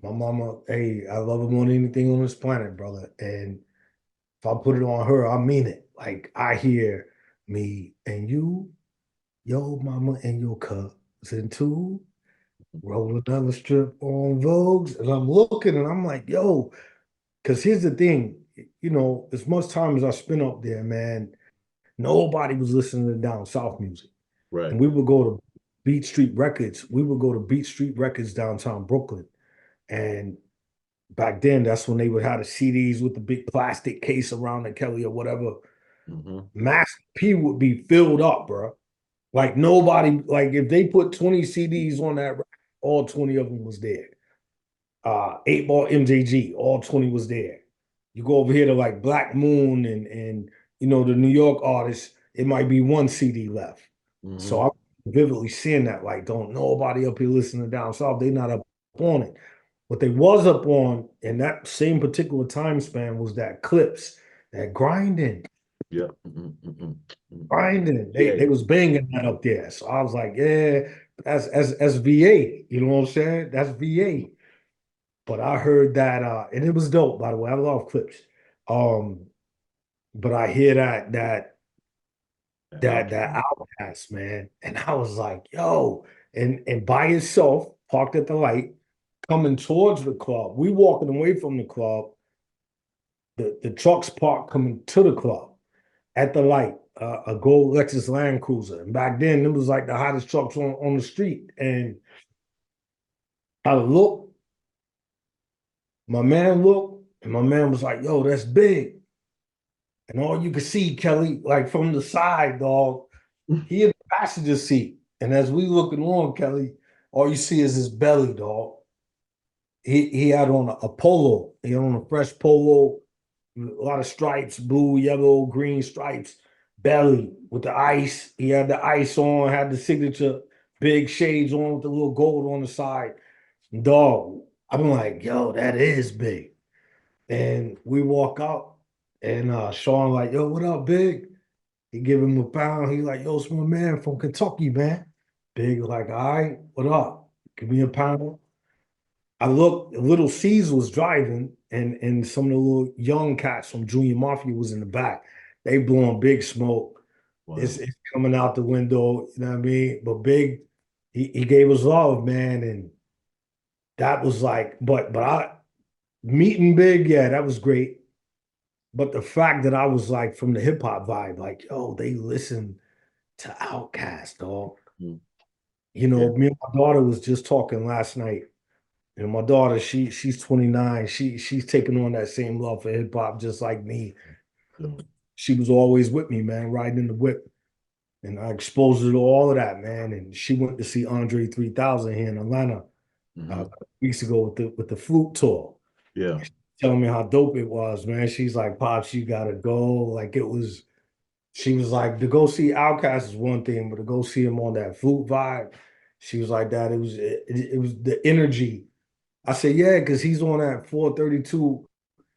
My mama, hey, I love her more than anything on this planet, brother. And if I put it on her, I mean it. Like I hear me and you, yo mama and your cousin too, roll another strip on Vogues. And I'm looking and I'm like, yo, because here's the thing, as much time as I spent up there, man, nobody was listening to down south music. Right. And we would go to Beat Street Records. We would go to Beat Street Records downtown Brooklyn. And back then, that's when they would have the CDs with the big plastic case around the Kelly or whatever. Mm-hmm. Master P would be filled up, bro. Like nobody, like if they put 20 CDs on that, all 20 of them was there. 8 Ball MJG, all 20 was there. You go over here to like Black Moon and the New York artists, it might be one CD left. Mm-hmm. So I'm vividly seeing that, like, don't nobody up here listening down south, they not up on it. What they was up on in that same particular time span was that clips, that grinding, Yeah. Mm-hmm. Mm-hmm. Mm-hmm. grinding. Yeah. They was banging that up there. So I was like, yeah, that's VA. You know what I'm saying? That's VA. But I heard that, and it was dope, by the way. I love clips. Um, but I hear that Outcast, man. And I was like, yo, and by himself, parked at the light, coming towards the club. We walking away from the club. The truck's parked coming to the club at the light, a gold Lexus Land Cruiser. And back then, it was like the hottest trucks on the street. And I looked, my man looked, and my man was like, yo, that's big. And all you could see, Kelly, like from the side, dog, he in the passenger seat. And as we looking on, Kelly, all you see is his belly, dog. He had on a polo. He had on a fresh polo, a lot of stripes, blue, yellow, green stripes, belly with the ice. He had the ice on, had the signature big shades on with the little gold on the side. Dog, I'm like, yo, that is big. And we walk out, and Sean like, yo, what up, big? He give him a pound. He like, yo, it's my man from Kentucky, man. Big like, all right, what up? Give me a pound. I looked, Little C's was driving, and some of the little young cats from Junior Mafia was in the back. They blowing big smoke. Wow. It's coming out the window, you know what I mean? But Big, he gave us love, man. And that was like, but I meeting Big, yeah, that was great. But the fact that I was like from the hip hop vibe, like, yo, they listen to Outkast, dog. Mm. Me and my daughter was just talking last night. And my daughter, she's 29. She's taking on that same love for hip hop just like me. Yeah. She was always with me, man, riding in the whip. and I exposed her to all of that, man. And she went to see Andre 3000 here in Atlanta Mm-hmm. weeks ago with the flute tour. Yeah. Telling me how dope it was, man. She's like, Pops, you gotta go. Like it was, she was like, to go see Outkast is one thing, but to go see him on that flute vibe, she was like that. It was the energy. I said, yeah, because he's on that 432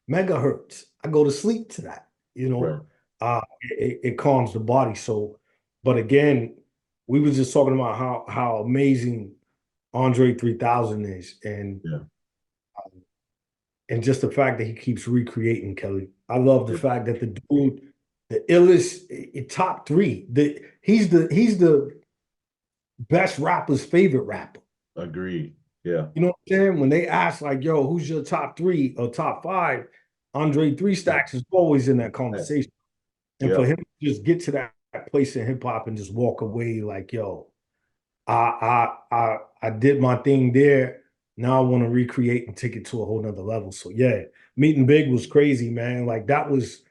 megahertz. I go to sleep to that, you Right. know. It calms the body. So, but again, we was just talking about how amazing Andre 3000 is, Yeah. and just the fact that he keeps recreating Kelly. I love the fact that the dude, the illest, top three, he's the best rapper's favorite rapper. Agreed. Yeah. You know what I'm saying? When they ask like, "Yo, who's your top three or top five?" Andre Three Stacks is always in that conversation. And Yeah. for him to just get to that place in hip hop and just walk away like, "Yo, I did my thing there. Now I want to recreate and take it to a whole nother level." So yeah, meeting Big was crazy, man. Like that was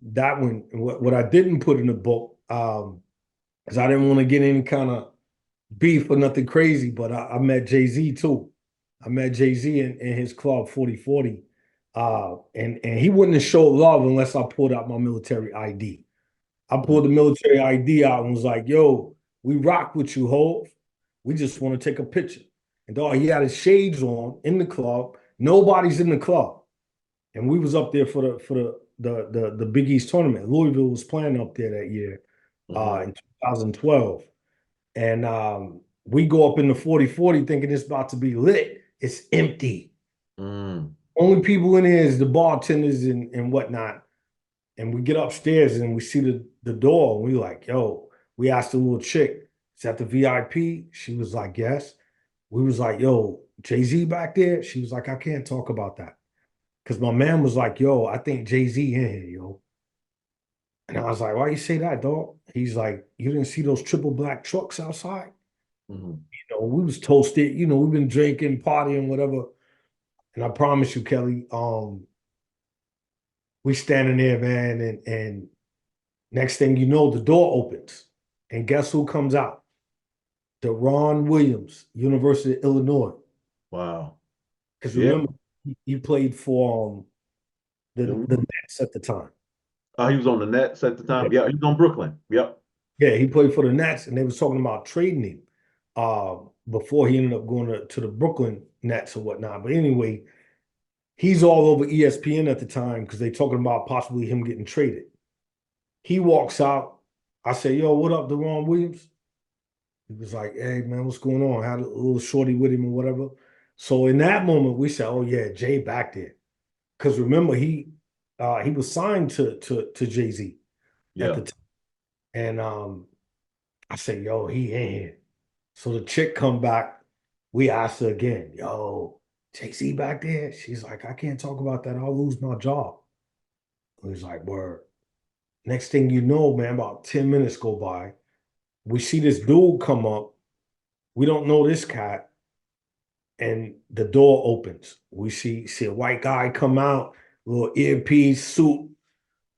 that one. What I didn't put in the book, is I didn't want to get any kind of beef or nothing crazy, but I met Jay-Z too. I met Jay-Z in his club 4040. And he wouldn't show love unless I pulled out my military ID. I pulled the military ID out and was like, yo, we rock with you, Hov. We just want to take a picture. And dog, he had his shades on in the club. Nobody's in the club. And we was up there for the Big East tournament. Louisville was playing up there that year, Mm-hmm. in 2012. And we go up in the 4040 thinking it's about to be lit. It's empty. Mm. Only people in there is the bartenders and whatnot. And we get upstairs and we see the door. And we like, yo, we asked the little chick, is that the VIP? She was like, yes. We was like, yo, Jay-Z back there? She was like, I can't talk about that. Because my man was like, yo, I think Jay-Z in here, yo. And I was like, why you say that, dog? He's like, you didn't see those triple black trucks outside? Mm-hmm. You know, we was toasted, you know, we've been drinking, partying, whatever. And I promise you, Kelly, we standing there, man, and next thing you know, the door opens. And guess who comes out? Deron Williams, University of Illinois. Wow. Because Yeah. remember, he played for the Nets at the time. He was on the Nets at the time. Yeah, he was on Brooklyn. Yep. Yeah, he played for the Nets, and they was talking about trading him before he ended up going to the Brooklyn Nets or whatnot. But anyway, he's all over ESPN at the time because they talking about possibly him getting traded. He walks out. I say, yo, what up, Deron Williams? He was like, hey, man, what's going on? Had a little shorty with him or whatever. So in that moment, we said, oh, yeah, Jay back there. Because remember, he was signed to Jay-Z at Yeah. the time. And I said, yo, he in here. So the chick come back. We asked her again, yo, Jay-Z back there? She's like, I can't talk about that. I'll lose my job. He was like, word. Next thing you know, man, about 10 minutes go by. We see this dude come up. We don't know this cat. And the door opens. We see a white guy come out, little earpiece, suit,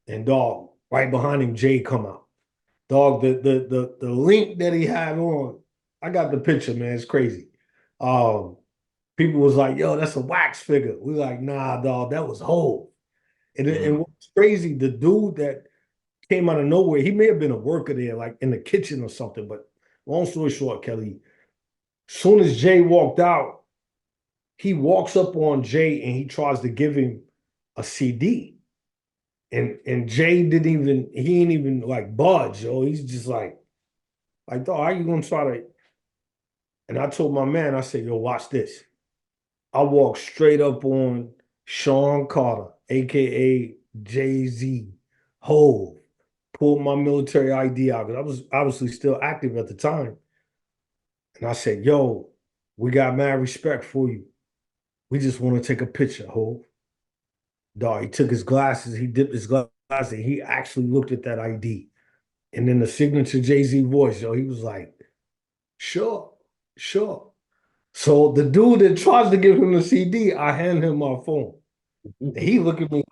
and dog, right behind him, Jay come out. Dog, the link that he had on, I got the picture, man. It's crazy. People was like, yo, that's a wax figure. We like, nah, dog, that was Hov. And what's crazy, the dude that came out of nowhere, he may have been a worker there, like in the kitchen or something. But long story short, Kelly, soon as Jay walked out, he walks up on Jay and he tries to give him a CD. And Jay he ain't even like budge, yo. He's just like, dog, how you gonna try to? And I told my man, I said, yo, watch this. I walked straight up on Sean Carter, aka Jay-Z, Hov, pulled my military ID out because I was obviously still active at the time. And I said, yo, we got mad respect for you. We just want to take a picture, Hov. Dog, he took his glasses, he dipped his glasses, he actually looked at that ID. And then the signature Jay-Z voice, yo, he was like, sure, sure. So the dude that tries to give him the CD, I hand him my phone. And he look at me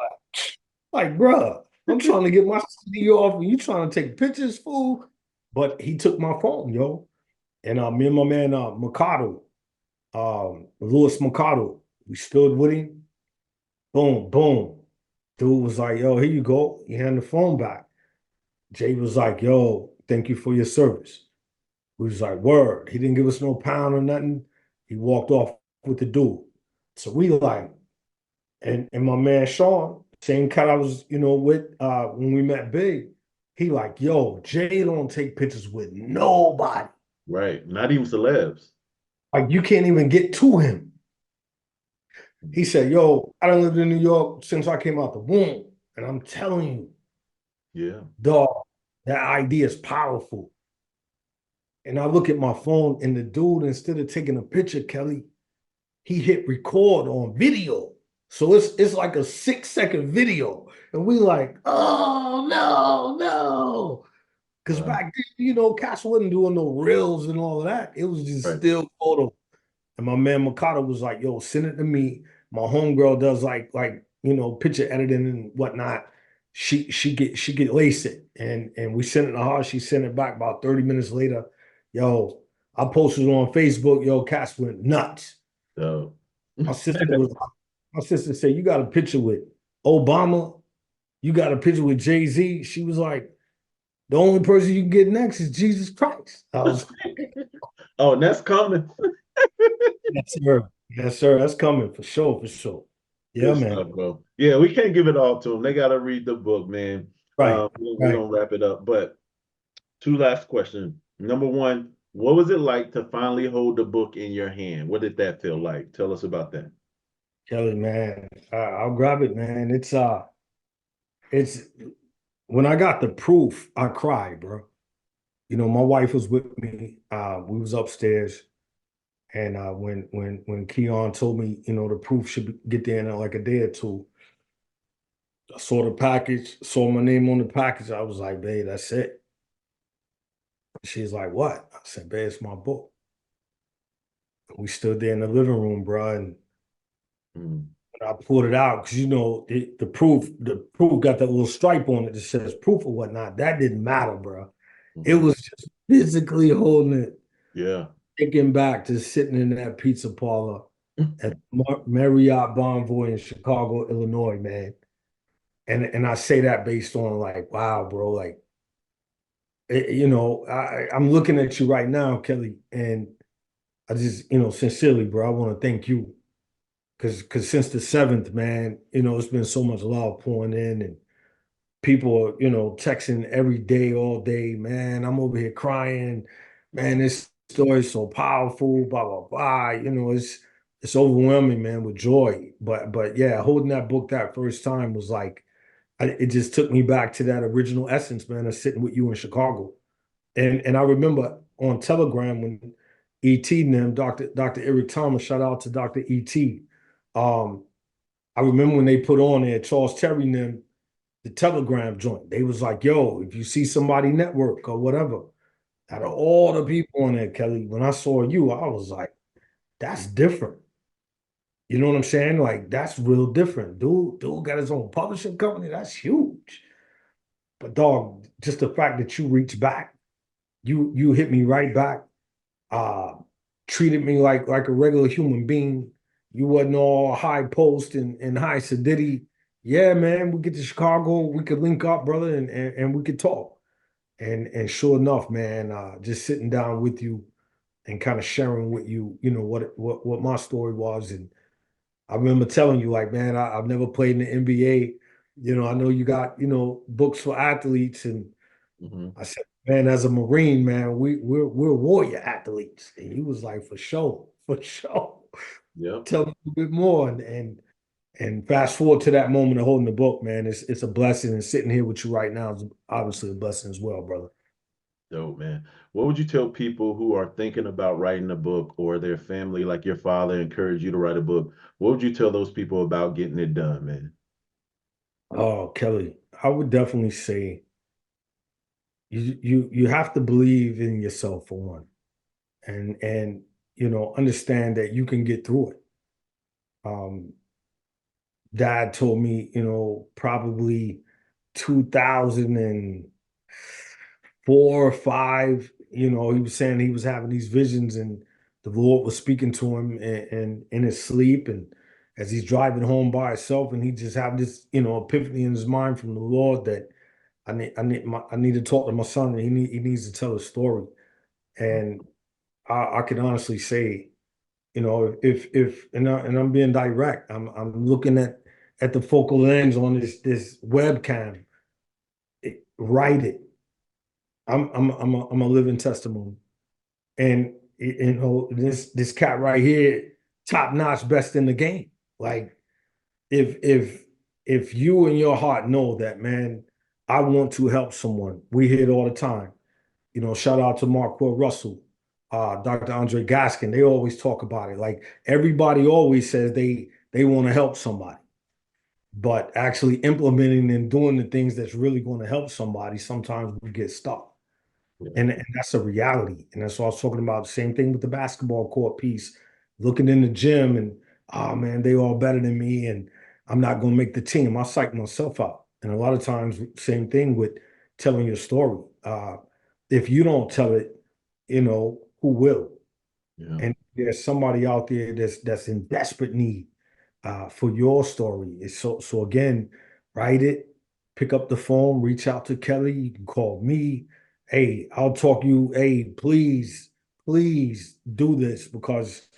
like, bruh, I'm trying to get my CD off and you trying to take pictures, fool. But he took my phone, yo. And me and my man Mercado, Louis Mercado, we stood with him. Boom, boom. Dude was like, yo, here you go. He handed the phone back. Jay was like, yo, thank you for your service. We was like, word. He didn't give us no pound or nothing. He walked off with the dude. So we like, and my man Sean, same cat I was, with when we met Big, he like, yo, Jay don't take pictures with nobody. Right. Not even celebs. Like you can't even get to him. He said, yo, I done lived in New York since I came out the womb. And I'm telling you, Yeah. dog, that idea is powerful. And I look at my phone and the dude, instead of taking a picture, Kelly, he hit record on video. So it's like a 6-second video. And we like, oh no, no. Because Wow. back then, Cass wasn't doing no reels and all of that. It was just Right. still photo. And my man Mikado was like, yo, send it to me. My homegirl does like picture editing and whatnot. She get lace it. And we sent it to her. She sent it back about 30 minutes later. Yo, I posted it on Facebook. Yo, Cass went nuts. So My sister was my sister said, you got a picture with Obama, you got a picture with Jay-Z. She was like, the only person you can get next is Jesus Christ. I was oh, and that's coming. yes, sir. Yes, sir. That's coming for sure, for sure. Yeah, Good man. stuff, bro. Yeah, we can't give it all to them. They got to read the book, man. Right. We're Right. gonna wrap it up. But two last questions. Number one, what was it like to finally hold the book in your hand? What did that feel like? Tell us about that. Kelly, man. I'll grab it, man. It's when I got the proof, I cried, bro. My wife was with me. We was upstairs. And when Keon told me, the proof get there in like a day or two, I saw the package, saw my name on the package. I was like, babe, that's it. She's like, what? I said, babe, it's my book. We stood there in the living room, bro, and Mm, I pulled it out because the proof got that little stripe on it that says proof or whatnot. That didn't matter, bro. It mhm. was just physically holding it, Yeah. thinking back to sitting in that pizza parlor at Marriott Bonvoy in Chicago, Illinois, man. And I say that based on like, wow, bro, like I'm looking at you right now, Kelly, and I just, sincerely, bro, I want to thank you because since the seventh, man, it's been so much love pouring in and people are, texting every day, all day, man. I'm over here crying, man. This story is so powerful, blah blah blah. It's overwhelming, man, with joy. But yeah, holding that book that first time was like, it just took me back to that original essence, man, of sitting with you in Chicago. And I remember on Telegram when ET and them, Dr. Eric Thomas, shout out to Dr. ET. Um, I remember when they put on there, Charles Terry and them, the Telegram joint. They was like, yo, if you see somebody network or whatever, out of all the people on there, Kelly, when I saw you, I was like, that's different. You know what I'm saying? Like, that's real different. Dude got his own publishing company. That's huge. But dog, just the fact that you reached back, you hit me right back, uh, treated me like a regular human being. You wasn't all high post and high sedity. Yeah, man, we get to Chicago, we could link up, brother, and we could talk. And sure enough, man, just sitting down with you and kind of sharing with you, what my story was. And I remember telling you, like, man, I've never played in the NBA. I know you got, books for athletes. And Mhm. I said, man, as a Marine, man, we're warrior athletes. And he was like, for sure, for sure. Yep. Tell me a bit more. And fast forward to that moment of holding the book, man, it's a blessing. And sitting here with you right now is obviously a blessing as well, brother. Dope, man. What would you tell people who are thinking about writing a book or their family, like your father, encouraged you to write a book? What would you tell those people about getting it done, man? Oh, Kelly, I would definitely say you have to believe in yourself for one, and understand that you can get through it. Um, Dad told me, probably 2004, 4 or 5, he was saying he was having these visions and the Lord was speaking to him in his sleep and as he's driving home by himself and he just had this, epiphany in his mind from the Lord that I need to talk to my son and he needs to tell a story. And I can honestly say, if and I'm being direct, I'm looking at the focal lens on this webcam. Write it. I'm a living testimony. And this cat right here, top notch, best in the game. Like if you in your heart know that, man, I want to help someone. We hear it all the time. Shout out to Marquel Russell, Dr. Andre Gaskin. They always talk about it. Like everybody always says they want to help somebody, but actually implementing and doing the things that's really going to help somebody, sometimes we get stuck. Yeah. And that's a reality. And that's what I was talking about. The same thing with the basketball court piece. Looking in the gym and, oh man, they all better than me and I'm not going to make the team. I psych myself out. And a lot of times, same thing with telling your story. If you don't tell it, who will? Yeah. And there's somebody out there that's in desperate need for your story. So again, write it, pick up the phone, reach out to Kelly. You can call me. Hey, I'll talk you. Hey, please do this because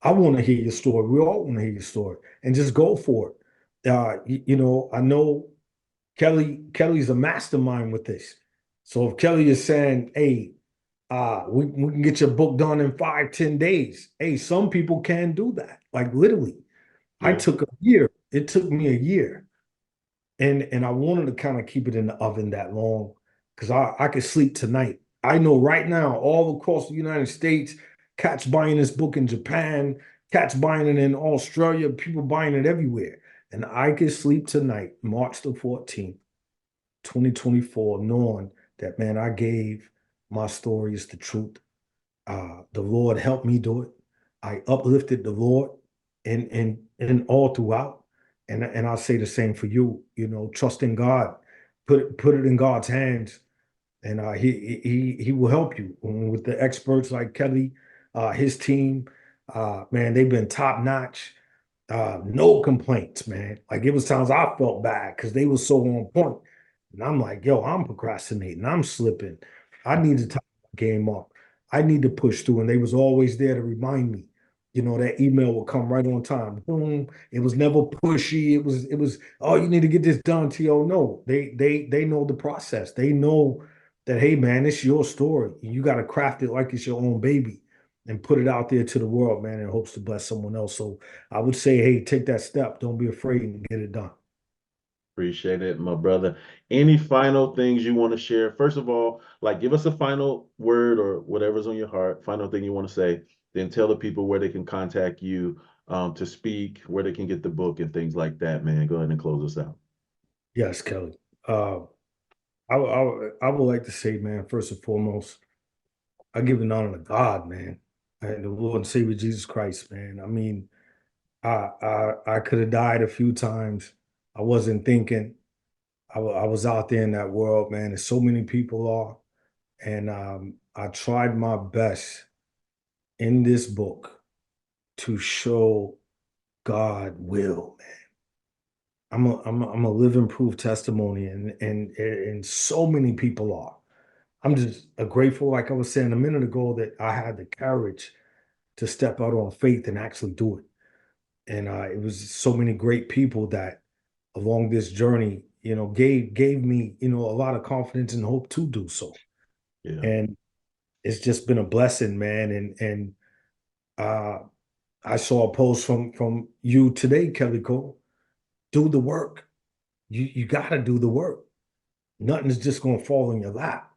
I want to hear your story. We all want to hear your story, and just go for it. I know Kelly's a mastermind with this. So if Kelly is saying, "Hey, we can get your book done in 5, 10 days," hey, some people can do that. Like literally, I Yeah. took a year. It took me a year. And I wanted to kind of keep it in the oven that long because I could sleep tonight. I know right now, all across the United States, cats buying this book in Japan, cats buying it in Australia, people buying it everywhere. And I could sleep tonight, March the 14th, 2024, knowing that, man, I gave my story is the truth. The Lord helped me do it. I uplifted the Lord and all throughout. And I'll say the same for you, trust in God, put it in God's hands, and he will help you. And with the experts like Kelly, his team, man, they've been top notch. No complaints, man. Like it was times I felt bad because they were so on point. And I'm like, yo, I'm procrastinating. I'm slipping. I need to top my game up. I need to push through. And they was always there to remind me. That email would come right on time. Boom. It was never pushy. It was, oh, you need to get this done, T.O. No, they know the process. They know that, hey man, it's your story. You got to craft it like it's your own baby and put it out there to the world, man, in hopes to bless someone else. So I would say, hey, take that step. Don't be afraid and get it done. Appreciate it, my brother. Any final things you want to share? First of all, like give us a final word or whatever's on your heart, final thing you want to say, then tell the people where they can contact you to speak, where they can get the book and things like that, man. Go ahead and close us out. Yes, Kelly. I would like to say, man, first and foremost, I give an honor to God, man, and the Lord and Savior Jesus Christ, man. I mean, I could have died a few times. I wasn't thinking. I was out there in that world, man, and so many people are. And I tried my best in this book to show God will, man. I'm a living proof testimony, and so many people are. I'm just grateful, like I was saying a minute ago, that I had the courage to step out on faith and actually do it. And it was so many great people that along this journey, gave me, a lot of confidence and hope to do so. Yeah. And it's just been a blessing, man. And uh, I saw a post from you today, Kelly Cole. Do the work. You got to do the work. Nothing is just going to fall in your lap.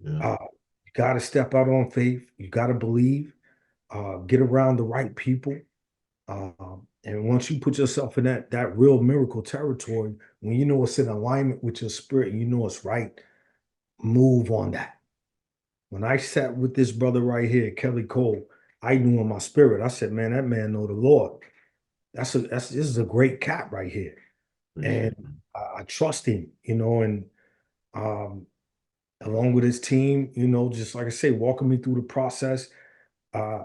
Yeah. You got to step out on faith. You got to believe. Get around the right people. And once you put yourself in that real miracle territory, when you know it's in alignment with your spirit, and you know it's right, move on that. When I sat with this brother right here, Kelly Cole, I knew in my spirit. I said, "Man, that man know the Lord. This is a great cat right here." Appreciate And it. I trust him, and um, along with his team, just like I say, walking me through the process.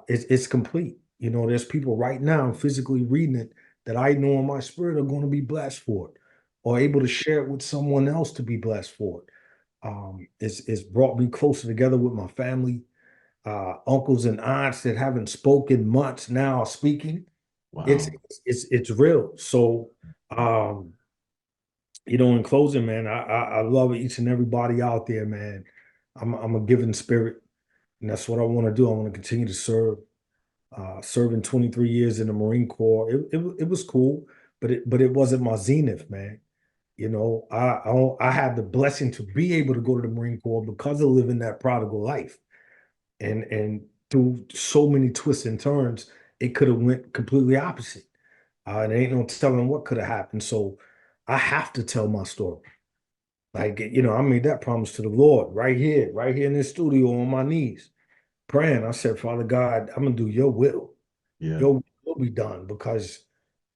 It's complete. There's people right now physically reading it that I know in my spirit are going to be blessed for it, or able to share it with someone else to be blessed for it. It's brought me closer together with my family. Uncles and aunts that haven't spoken months now are speaking. It's Wow. it's real. So, um, in closing, man, I love each and everybody out there, man. I'm a giving spirit, and that's what I want to do. I want to continue to serve. Serving 23 years in the Marine Corps, it was cool, but it wasn't my zenith, man. I had the blessing to be able to go to the Marine Corps because of living that prodigal life, and through so many twists and turns, it could have went completely opposite. And there ain't no telling what could have happened. So I have to tell my story. Like, I made that promise to the Lord right here in this studio on my knees, praying. I said, Father God, I'm gonna do your will. Yeah. Your will be done, because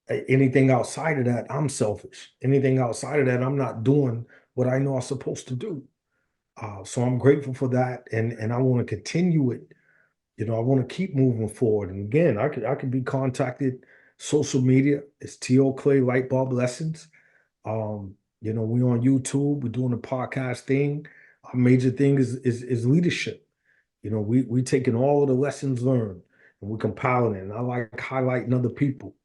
anything outside of that, I'm selfish. Anything outside of that, I'm not doing what I know I'm supposed to do. So I'm grateful for that, and I want to continue it. I want to keep moving forward. And again, I could be contacted social media. It's T.O. Clay Light Bulb Lessons. We on YouTube. We're doing a podcast thing. Our major thing is leadership. We taking all of the lessons learned and we're compiling it. And I like highlighting other people.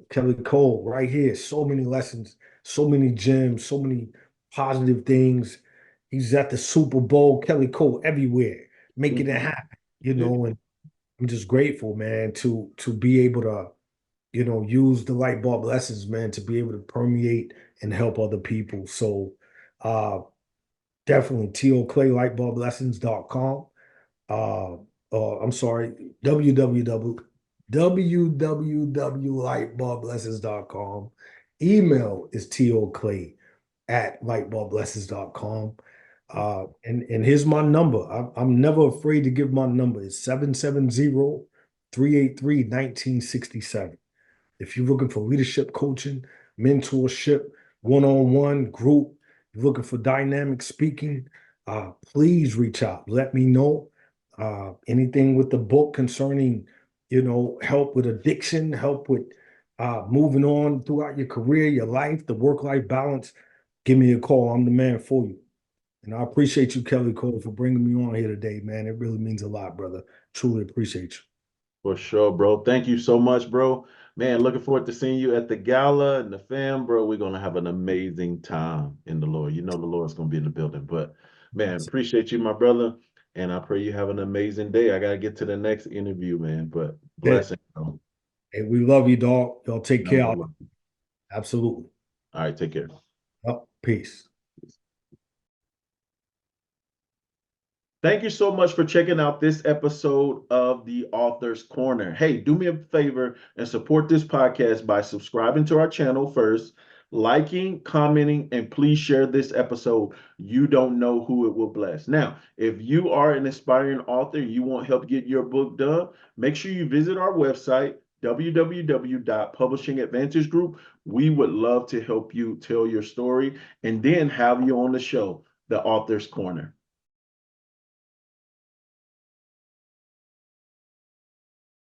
Kelly Cole right here. So many lessons, so many gems, so many positive things. He's at the Super Bowl. Kelly Cole everywhere, making it happen. Yeah. And I'm just grateful, man, to be able to, use the light bulb lessons, man, to be able to permeate and help other people. So uh definitely toclaylightbulblessons.com. I'm sorry, www.lightbulblessons.com. Email is toclay@lightbulblessons.com. And here's my number. I'm never afraid to give my number. It's 770-383-1967. If you're looking for leadership coaching, mentorship, one-on-one group, you're looking for dynamic speaking, please reach out. Let me know. Anything with the book concerning, help with addiction, help with moving on throughout your career, your life, the work-life balance, give me a call. I'm the man for you. And I appreciate you, Kelly Cole, for bringing me on here today, man. It really means a lot, brother. Truly appreciate you. For sure, bro. Thank you so much, bro. Man, looking forward to seeing you at the gala and the fam, bro. We're gonna have an amazing time in the Lord. The Lord's gonna be in the building. But man, appreciate you, my brother. And I pray you have an amazing day. I gotta get to the next interview, man. But Yeah. blessing. Bro. Hey, we love you, dog. Y'all take Number care. one. Absolutely. All right, take care. Oh, peace. Thank you so much for checking out this episode of the Author's Corner. Hey, do me a favor and support this podcast by subscribing to our channel first, liking, commenting, and please share this episode. You don't know who it will bless. Now, if you are an aspiring author, you want help get your book done, make sure you visit our website, www.publishingadvantage group. We would love to help you tell your story and then have you on the show, the Author's Corner.